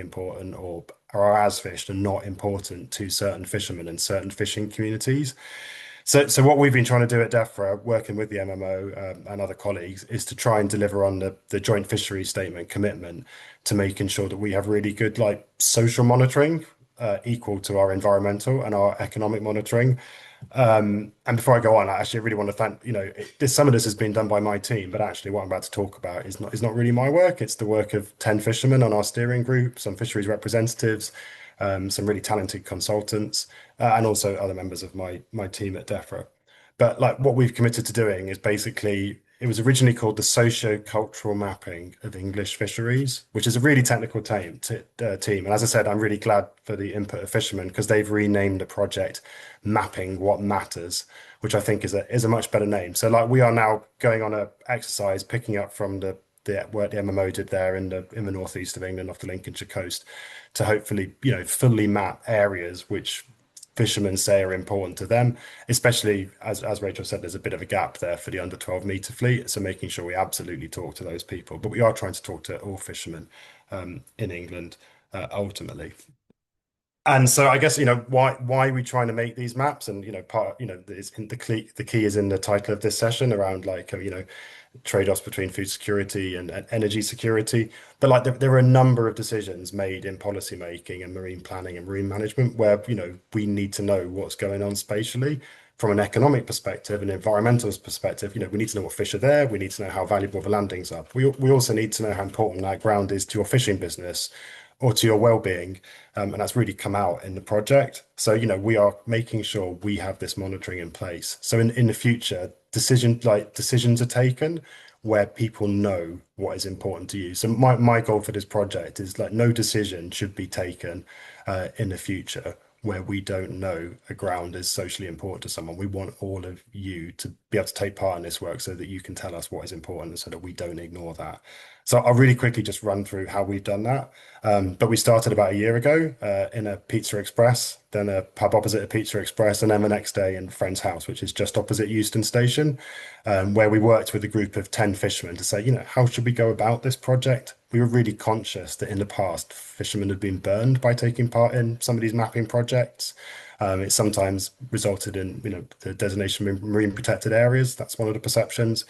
important or are as fished and not important to certain fishermen and certain fishing communities. So what we've been trying to do at DEFRA, working with the MMO and other colleagues, is to try and deliver on the joint fisheries statement commitment to making sure that we have really good social monitoring equal to our environmental and our economic monitoring. And before I go on, I actually really want to thank, some of this has been done by my team, but actually what I'm about to talk about is not really my work. It's the work of 10 fishermen on our steering group, some fisheries representatives, some really talented consultants, and also other members of my team at DEFRA. But what we've committed to doing is basically, it was originally called the Socio-Cultural Mapping of English Fisheries, which is a really technical team. And as I said, I'm really glad for the input of fishermen, because they've renamed the project Mapping What Matters, which I think is a much better name. So we are now going on an exercise picking up from the work the MMO did there in the northeast of England off the Lincolnshire coast to hopefully fully map areas which fishermen say are important to them, especially as Rachel said, there's a bit of a gap there for the under 12 metre fleet. So making sure we absolutely talk to those people, but we are trying to talk to all fishermen in England ultimately. And so I guess why are we trying to make these maps? And the key is in the title of this session around trade-offs between food security and energy security. But there are a number of decisions made in policy making and marine planning and marine management where we need to know what's going on spatially from an economic perspective, an environmental perspective. We need to know what fish are there. We need to know how valuable the landings are. We also need to know how important that ground is to your fishing business or to your well-being, and that's really come out in the project. So we are making sure we have this monitoring in place. So in the future, decisions are taken where people know what is important to you. So my goal for this project is no decision should be taken in the future where we don't know a ground is socially important to someone. We want all of you to be able to take part in this work so that you can tell us what is important so that we don't ignore that. So I'll really quickly just run through how we've done that. But we started about a year ago in a Pizza Express, then a pub opposite a Pizza Express, and then the next day in Friend's house, which is just opposite Euston Station, where we worked with a group of 10 fishermen to say, how should we go about this project? We were really conscious that in the past, fishermen had been burned by taking part in some of these mapping projects. It sometimes resulted in the designation of marine protected areas. That's one of the perceptions,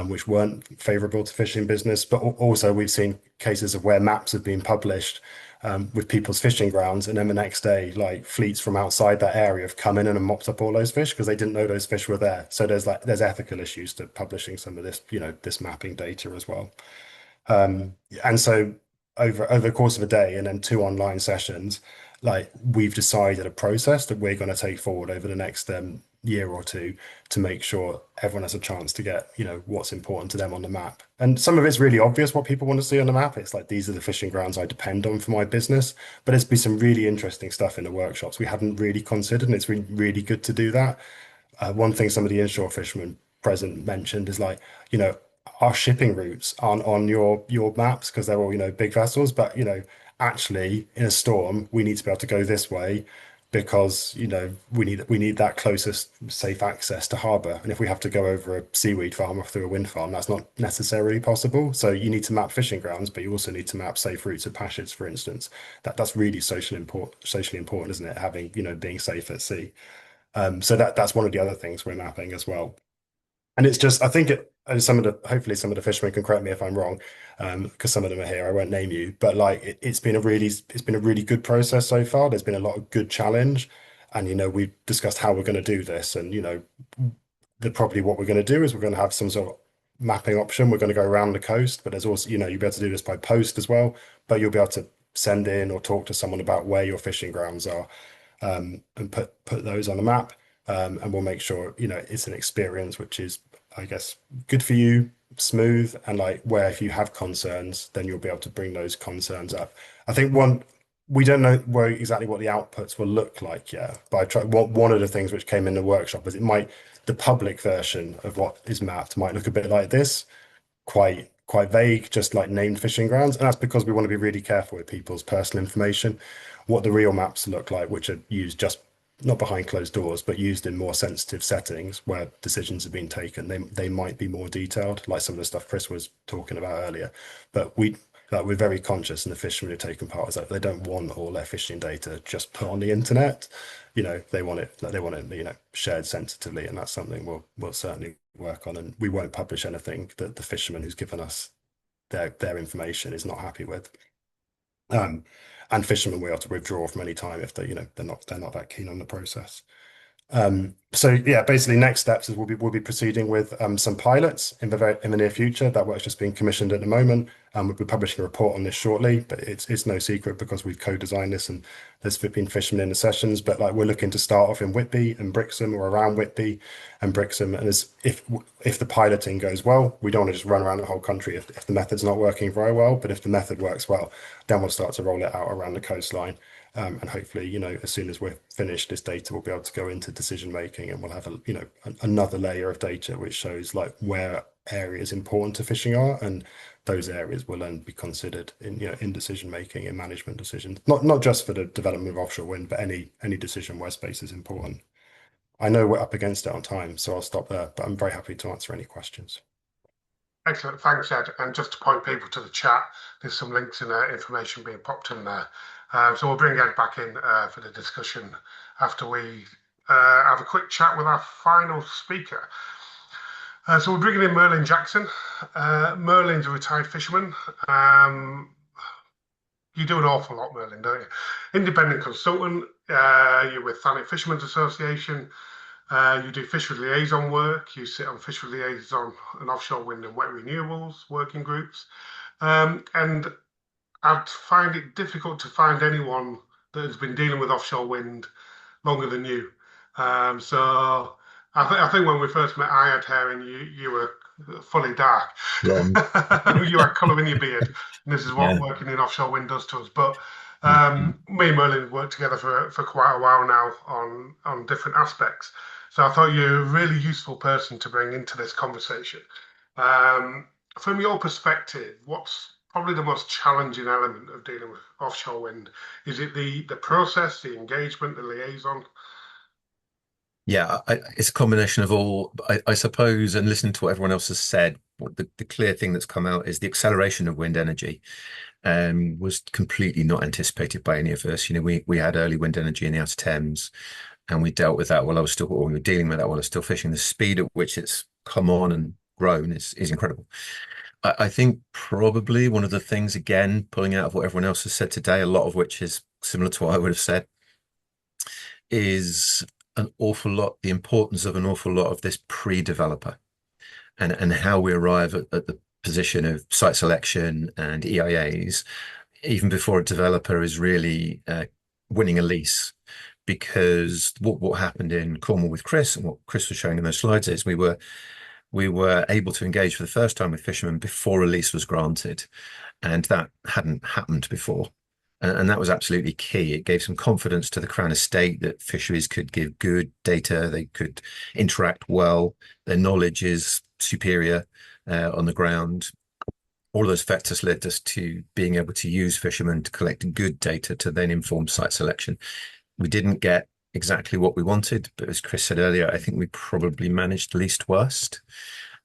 which weren't favourable to fishing business. But also we've seen cases of where maps have been published with people's fishing grounds, and then the next day, like fleets from outside that area have come in and mopped up all those fish because they didn't know those fish were there. So there's ethical issues to publishing some of this, this mapping data as well. And so over the course of a day and then 2 online sessions, like we've decided a process that we're going to take forward over the next year or two to make sure everyone has a chance to get, what's important to them on the map. And some of it's really obvious what people want to see on the map. It's like, these are the fishing grounds I depend on for my business. But there's been some really interesting stuff in the workshops we hadn't really considered, and it's really, really good to do that. One thing some of the inshore fishermen present mentioned is like, our shipping routes aren't on your maps because they're all, big vessels, but actually in a storm we need to be able to go this way because we need that closest safe access to harbour. And if we have to go over a seaweed farm or through a wind farm, that's not necessarily possible. So you need to map fishing grounds, but you also need to map safe routes of passage, for instance. That's really socially important, isn't it? Having, being safe at sea. So that's one of the other things we're mapping as well. And it's just, I think hopefully some of the fishermen can correct me if I'm wrong, because some of them are here. I won't name you, but like it's been a really good process so far. There's been a lot of good challenge, and we've discussed how we're going to do this, and probably what we're going to do is we're going to have some sort of mapping option. We're going to go around the coast, but there's also you'll be able to do this by post as well. But you'll be able to send in or talk to someone about where your fishing grounds are, and put those on the map. And we'll make sure it's an experience which is, I guess, good for you, smooth, and like where if you have concerns, then you'll be able to bring those concerns up. I think we don't know exactly what the outputs will look like yet, but one of the things which came in the workshop is the public version of what is mapped might look a bit like this, quite vague, just like named fishing grounds. And that's because we want to be really careful with people's personal information. What the real maps look like, which are used just not behind closed doors, but used in more sensitive settings where decisions have been taken, they might be more detailed, like some of the stuff Chris was talking about earlier. But we're very conscious, and the fishermen who've taken part is that they don't want all their fishing data just put on the internet. They want it shared sensitively, and that's something we'll certainly work on. And we won't publish anything that the fisherman who's given us their information is not happy with. And fishermen will have to withdraw from any time if they're not that keen on the process. So yeah, basically next steps is we'll be proceeding with some pilots in the near future. That work's just being commissioned at the moment. We'll be publishing a report on this shortly, but it's no secret because we've co-designed this and there's been fishermen in the sessions. But like we're looking to start off in Whitby and Brixham, or around Whitby and Brixham. And if the piloting goes well, we don't want to just run around the whole country if the method's not working very well. But if the method works well, then we'll start to roll it out around the coastline. And hopefully, as soon as we're finished, this data will be able to go into decision making, and we'll have another layer of data which shows like where areas important to fishing are, and those areas will then be considered in decision making, in management decisions, not just for the development of offshore wind, but any decision where space is important. I know we're up against it on time, so I'll stop there, but I'm very happy to answer any questions. Excellent, thanks, Ed. And just to point people to the chat, there's some links and information being popped in there. So we'll bring Ed back in for the discussion after we have a quick chat with our final speaker. So we're bringing in Merlin Jackson. Merlin's a retired fisherman. You do an awful lot, Merlin, don't you? Independent consultant. You're with Thanet Fishermen's Association. You do fishery liaison work. You sit on fishery liaison and offshore wind and wet renewables working groups. And I'd find it difficult to find anyone that has been dealing with offshore wind longer than you. So I think when we first met, I had hair and you were fully dark. Yeah. You had colour in your beard. And this is what working in offshore wind does to us. But me and Merlin have worked together for quite a while now on different aspects. So I thought you're a really useful person to bring into this conversation. From your perspective, what's probably the most challenging element of dealing with offshore wind? Is it the process, the engagement, the liaison? Yeah, it's a combination of all, I suppose, and listening to what everyone else has said, the clear thing that's come out is the acceleration of wind energy was completely not anticipated by any of us. We had early wind energy in the Outer Thames, and we dealt with that we were dealing with that while I was still fishing. The speed at which it's come on and grown is incredible. I think probably one of the things, again, pulling out of what everyone else has said today, a lot of which is similar to what I would have said, is an awful lot, the importance of an awful lot of this pre-developer and how we arrive at the position of site selection and EIAs, even before a developer is really winning a lease. Because what happened in Cornwall with Chris and what Chris was showing in those slides is we were able to engage for the first time with fishermen before a lease was granted, and that hadn't happened before. And that was absolutely key. It gave some confidence to the Crown Estate that fisheries could give good data, they could interact well, their knowledge is superior on the ground. All of those factors led us to being able to use fishermen to collect good data to then inform site selection. We didn't get exactly what we wanted, but as Chris said earlier, I think we probably managed least worst.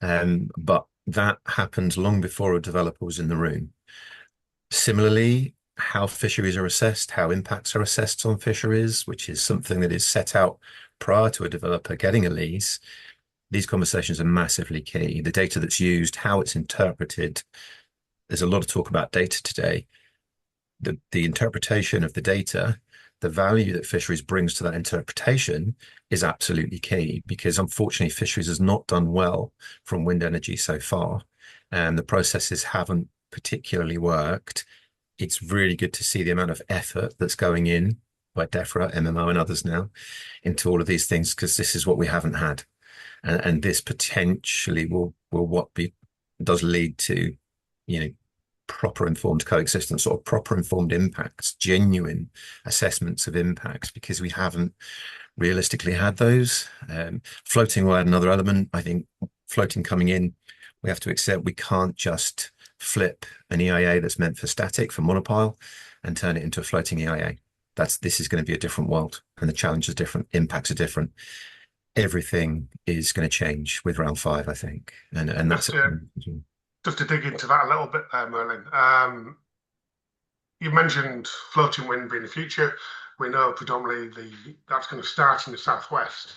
But that happened long before a developer was in the room. Similarly, how fisheries are assessed, how impacts are assessed on fisheries, which is something that is set out prior to a developer getting a lease. These conversations are massively key. The data that's used, how it's interpreted. There's a lot of talk about data today. The interpretation of the data, the value that fisheries brings to that interpretation is absolutely key, because unfortunately fisheries has not done well from wind energy so far, and the processes haven't particularly worked. It's really good to see the amount of effort that's going in by DEFRA, MMO, and others now into all of these things, because this is what we haven't had, and this potentially will does lead to, proper informed coexistence or proper informed impacts, genuine assessments of impacts, because we haven't realistically had those. Floating will add another element. I think floating coming in, we have to accept we can't just flip an EIA that's meant for static, for monopile, and turn it into a floating EIA. This is going to be a different world, and the challenges are different, impacts are different. Everything is going to change with round 5, I think, and that's just to dig into that a little bit there, Merlin. You mentioned floating wind being the future. We know predominantly that's going to start in the southwest.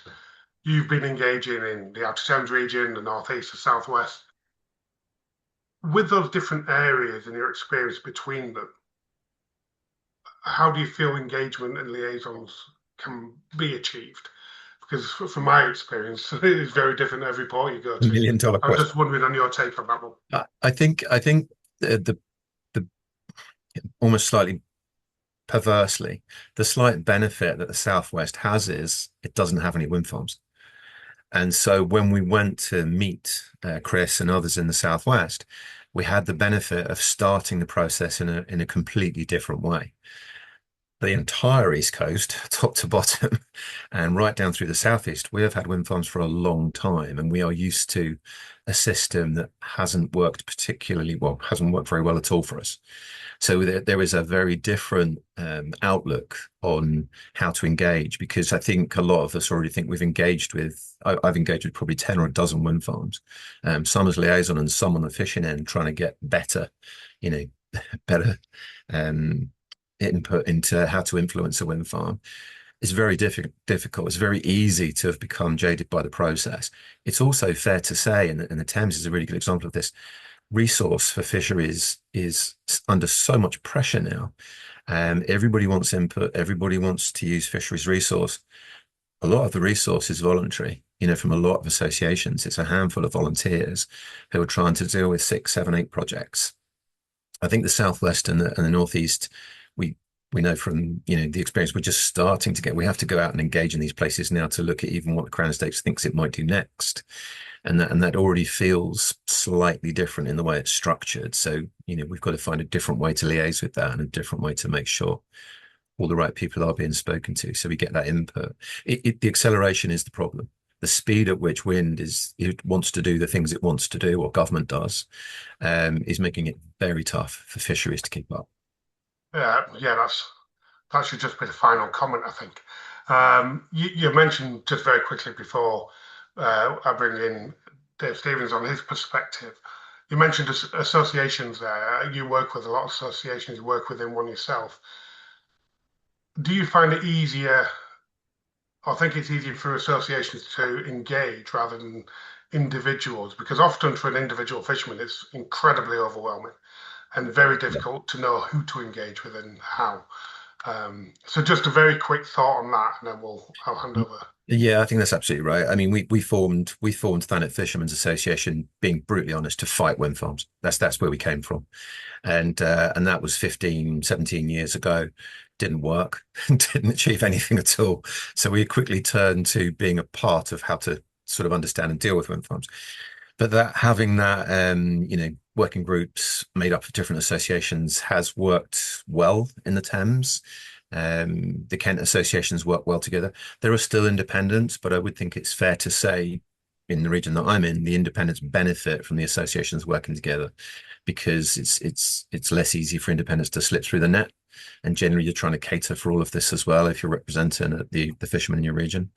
You've been engaging in the Outer Thames region, the northeast, the southwest. With those different areas and your experience between them, how do you feel engagement and liaisons can be achieved? Because from my experience, it is very different every port you go to. $1 million question. I'm just wondering on your take on that one. I think the almost slightly perversely, the slight benefit that the Southwest has is it doesn't have any wind farms. And so when we went to meet Chris and others in the Southwest, we had the benefit of starting the process in a completely different way. The entire East Coast, top to bottom, and right down through the Southeast, we have had wind farms for a long time, and we are used to a system that hasn't worked particularly well, hasn't worked very well at all for us. So there is a very different outlook on how to engage, because I think a lot of us already think we've engaged with, I've engaged with probably 10 or a dozen wind farms, some as liaison and some on the fishing end, trying to get better, better input into how to influence a wind farm. It's very difficult. It's very easy to have become jaded by the process. It's also fair to say, and the Thames is a really good example of this, resource for fisheries is under so much pressure now. Everybody wants input. Everybody wants to use fisheries resource. A lot of the resource is voluntary, from a lot of associations. It's a handful of volunteers who are trying to deal with 6, 7, 8 projects. I think the Southwest and the Northeast, we know from the experience, we're just starting to we have to go out and engage in these places now to look at even what the Crown Estate thinks it might do next, and that already feels slightly different in the way it's structured. So we've got to find a different way to liaise with that and a different way to make sure all the right people are being spoken to, so we get that input. The acceleration is the problem. The speed at which wind it wants to do the things it wants to do, or government does, is making it very tough for fisheries to keep up. Yeah, that should just be the final comment, I think. You mentioned just very quickly before I bring in Dave Stevens on his perspective. You mentioned associations there. You work with a lot of associations. You work within one yourself. Do you find it easier, or think it's easier for associations to engage rather than individuals, because often for an individual fisherman, it's incredibly overwhelming and very difficult to know who to engage with and how. So just a very quick thought on that, and then I'll hand over. Yeah, I think that's absolutely right. I mean, we formed Thanet Fishermen's Association, being brutally honest, to fight wind farms. That's where we came from. And that was 15, 17 years ago. Didn't work, didn't achieve anything at all. So we quickly turned to being a part of how to sort of understand and deal with wind farms. But having that working groups made up of different associations has worked well in the Thames. The Kent associations work well together. There are still independents, but I would think it's fair to say in the region that I'm in, the independents benefit from the associations working together, because it's less easy for independents to slip through the net. And generally you're trying to cater for all of this as well if you're representing the fishermen in your region.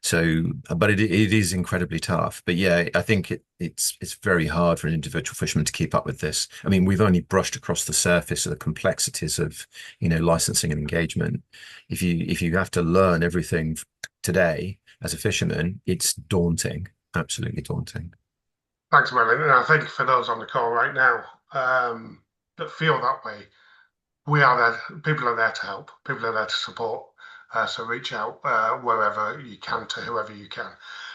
So, but it is incredibly tough. But yeah, I think it's very hard for an individual fisherman to keep up with this. I mean, we've only brushed across the surface of the complexities of, licensing and engagement. If you have to learn everything today as a fisherman, it's daunting, absolutely daunting. Thanks, Merlin. And I think for those on the call right now that feel that way, we are there. People are there to help. People are there to support. So reach out wherever you can to whoever you can.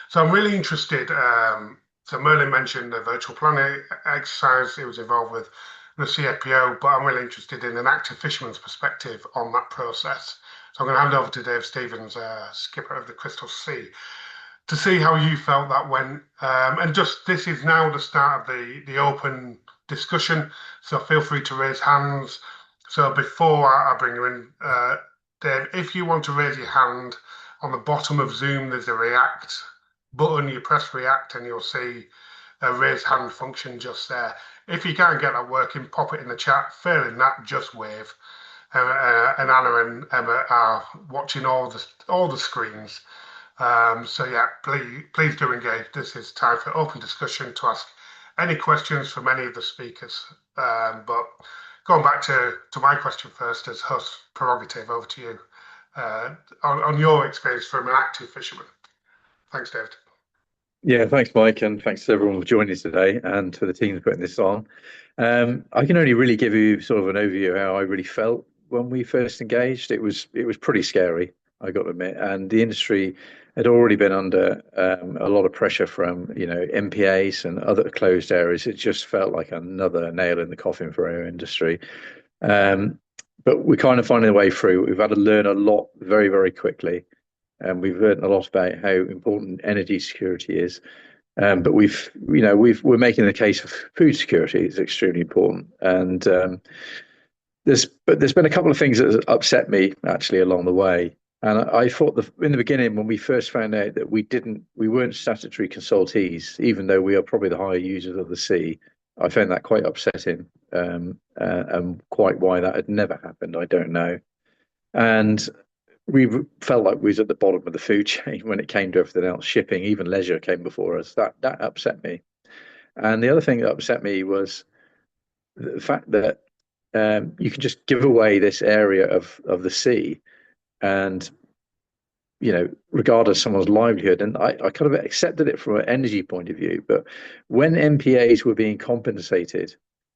So I'm really interested. So Merlin mentioned the virtual planning exercise he was involved with the CFPO, but I'm really interested in an active fisherman's perspective on that process. So I'm going to hand over to Dave Stevens, skipper of the Crystal Sea, to see how you felt that went. And just this is now the start of the open discussion. So feel free to raise hands. So before I bring you in, Dave, if you want to raise your hand, on the bottom of Zoom, there's a react button. You press react and you'll see a raise hand function just there. If you can't get that working, pop it in the chat. Failing that, just wave. And Anna and Emma are watching all the screens. So yeah, please do engage. This is time for open discussion to ask any questions from any of the speakers. But going back to my question first, as host prerogative, over to you on your experience from an active fisherman. Thanks, David. Yeah, thanks, Mike, and thanks to everyone for joining us today and to the team putting this on. I can only really give you sort of an overview of how I really felt when we first engaged. It was pretty scary, I got to admit, and the industry had already been under a lot of pressure from MPAs and other closed areas. It just felt like another nail in the coffin for our industry. But we're kind of finding a way through. We've had to learn a lot very, very quickly, and we've learned a lot about how important energy security is. But we're making the case of food security is extremely important, and there's been a couple of things that upset me actually along the way. And I thought in the beginning, when we first found out that we weren't statutory consultees, even though we are probably the higher users of the sea, I found that quite upsetting, and quite why that had never happened, I don't know. And we felt like we was at the bottom of the food chain when it came to everything else. Shipping, even leisure, came before us. That upset me. And the other thing that upset me was the fact that you can just give away this area of the sea, and regardless of someone's livelihood. And I kind of accepted it from an energy point of view. But when MPAs were being compensated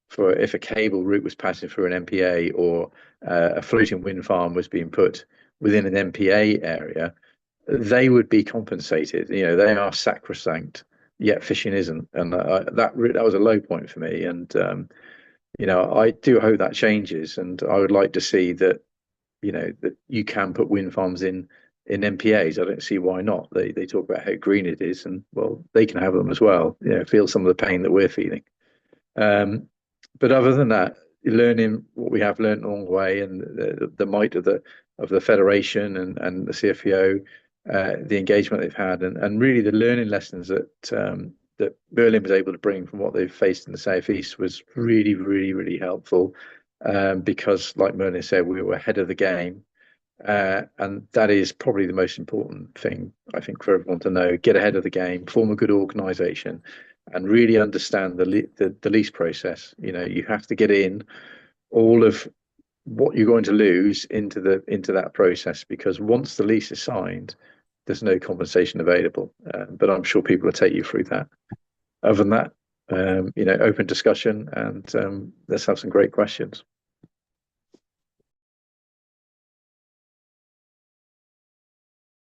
for if a cable route was passing through an MPA, or a floating wind farm was being put within an MPA area, they would be compensated. They are sacrosanct, yet fishing isn't. And that was a low point for me. And I do hope that changes. And I would like to see that that you can put wind farms in MPAs. I don't see why not. They talk about how green it is, and well, they can have them as well. Feel some of the pain that we're feeling. But other than that, learning what we have learned along the way, and the might of the federation and the CFPO, the engagement they've had, and really the learning lessons that Merlin was able to bring from what they've faced in the southeast was really, really, really helpful. Because, like Merlin said, we were ahead of the game, and that is probably the most important thing, I think, for everyone to know. Get ahead of the game, form a good organisation, and really understand the lease process. You have to get in all of what you're going to lose into that process, because once the lease is signed, there's no compensation available. But I'm sure people will take you through that. Other than that, open discussion, and let's have some great questions.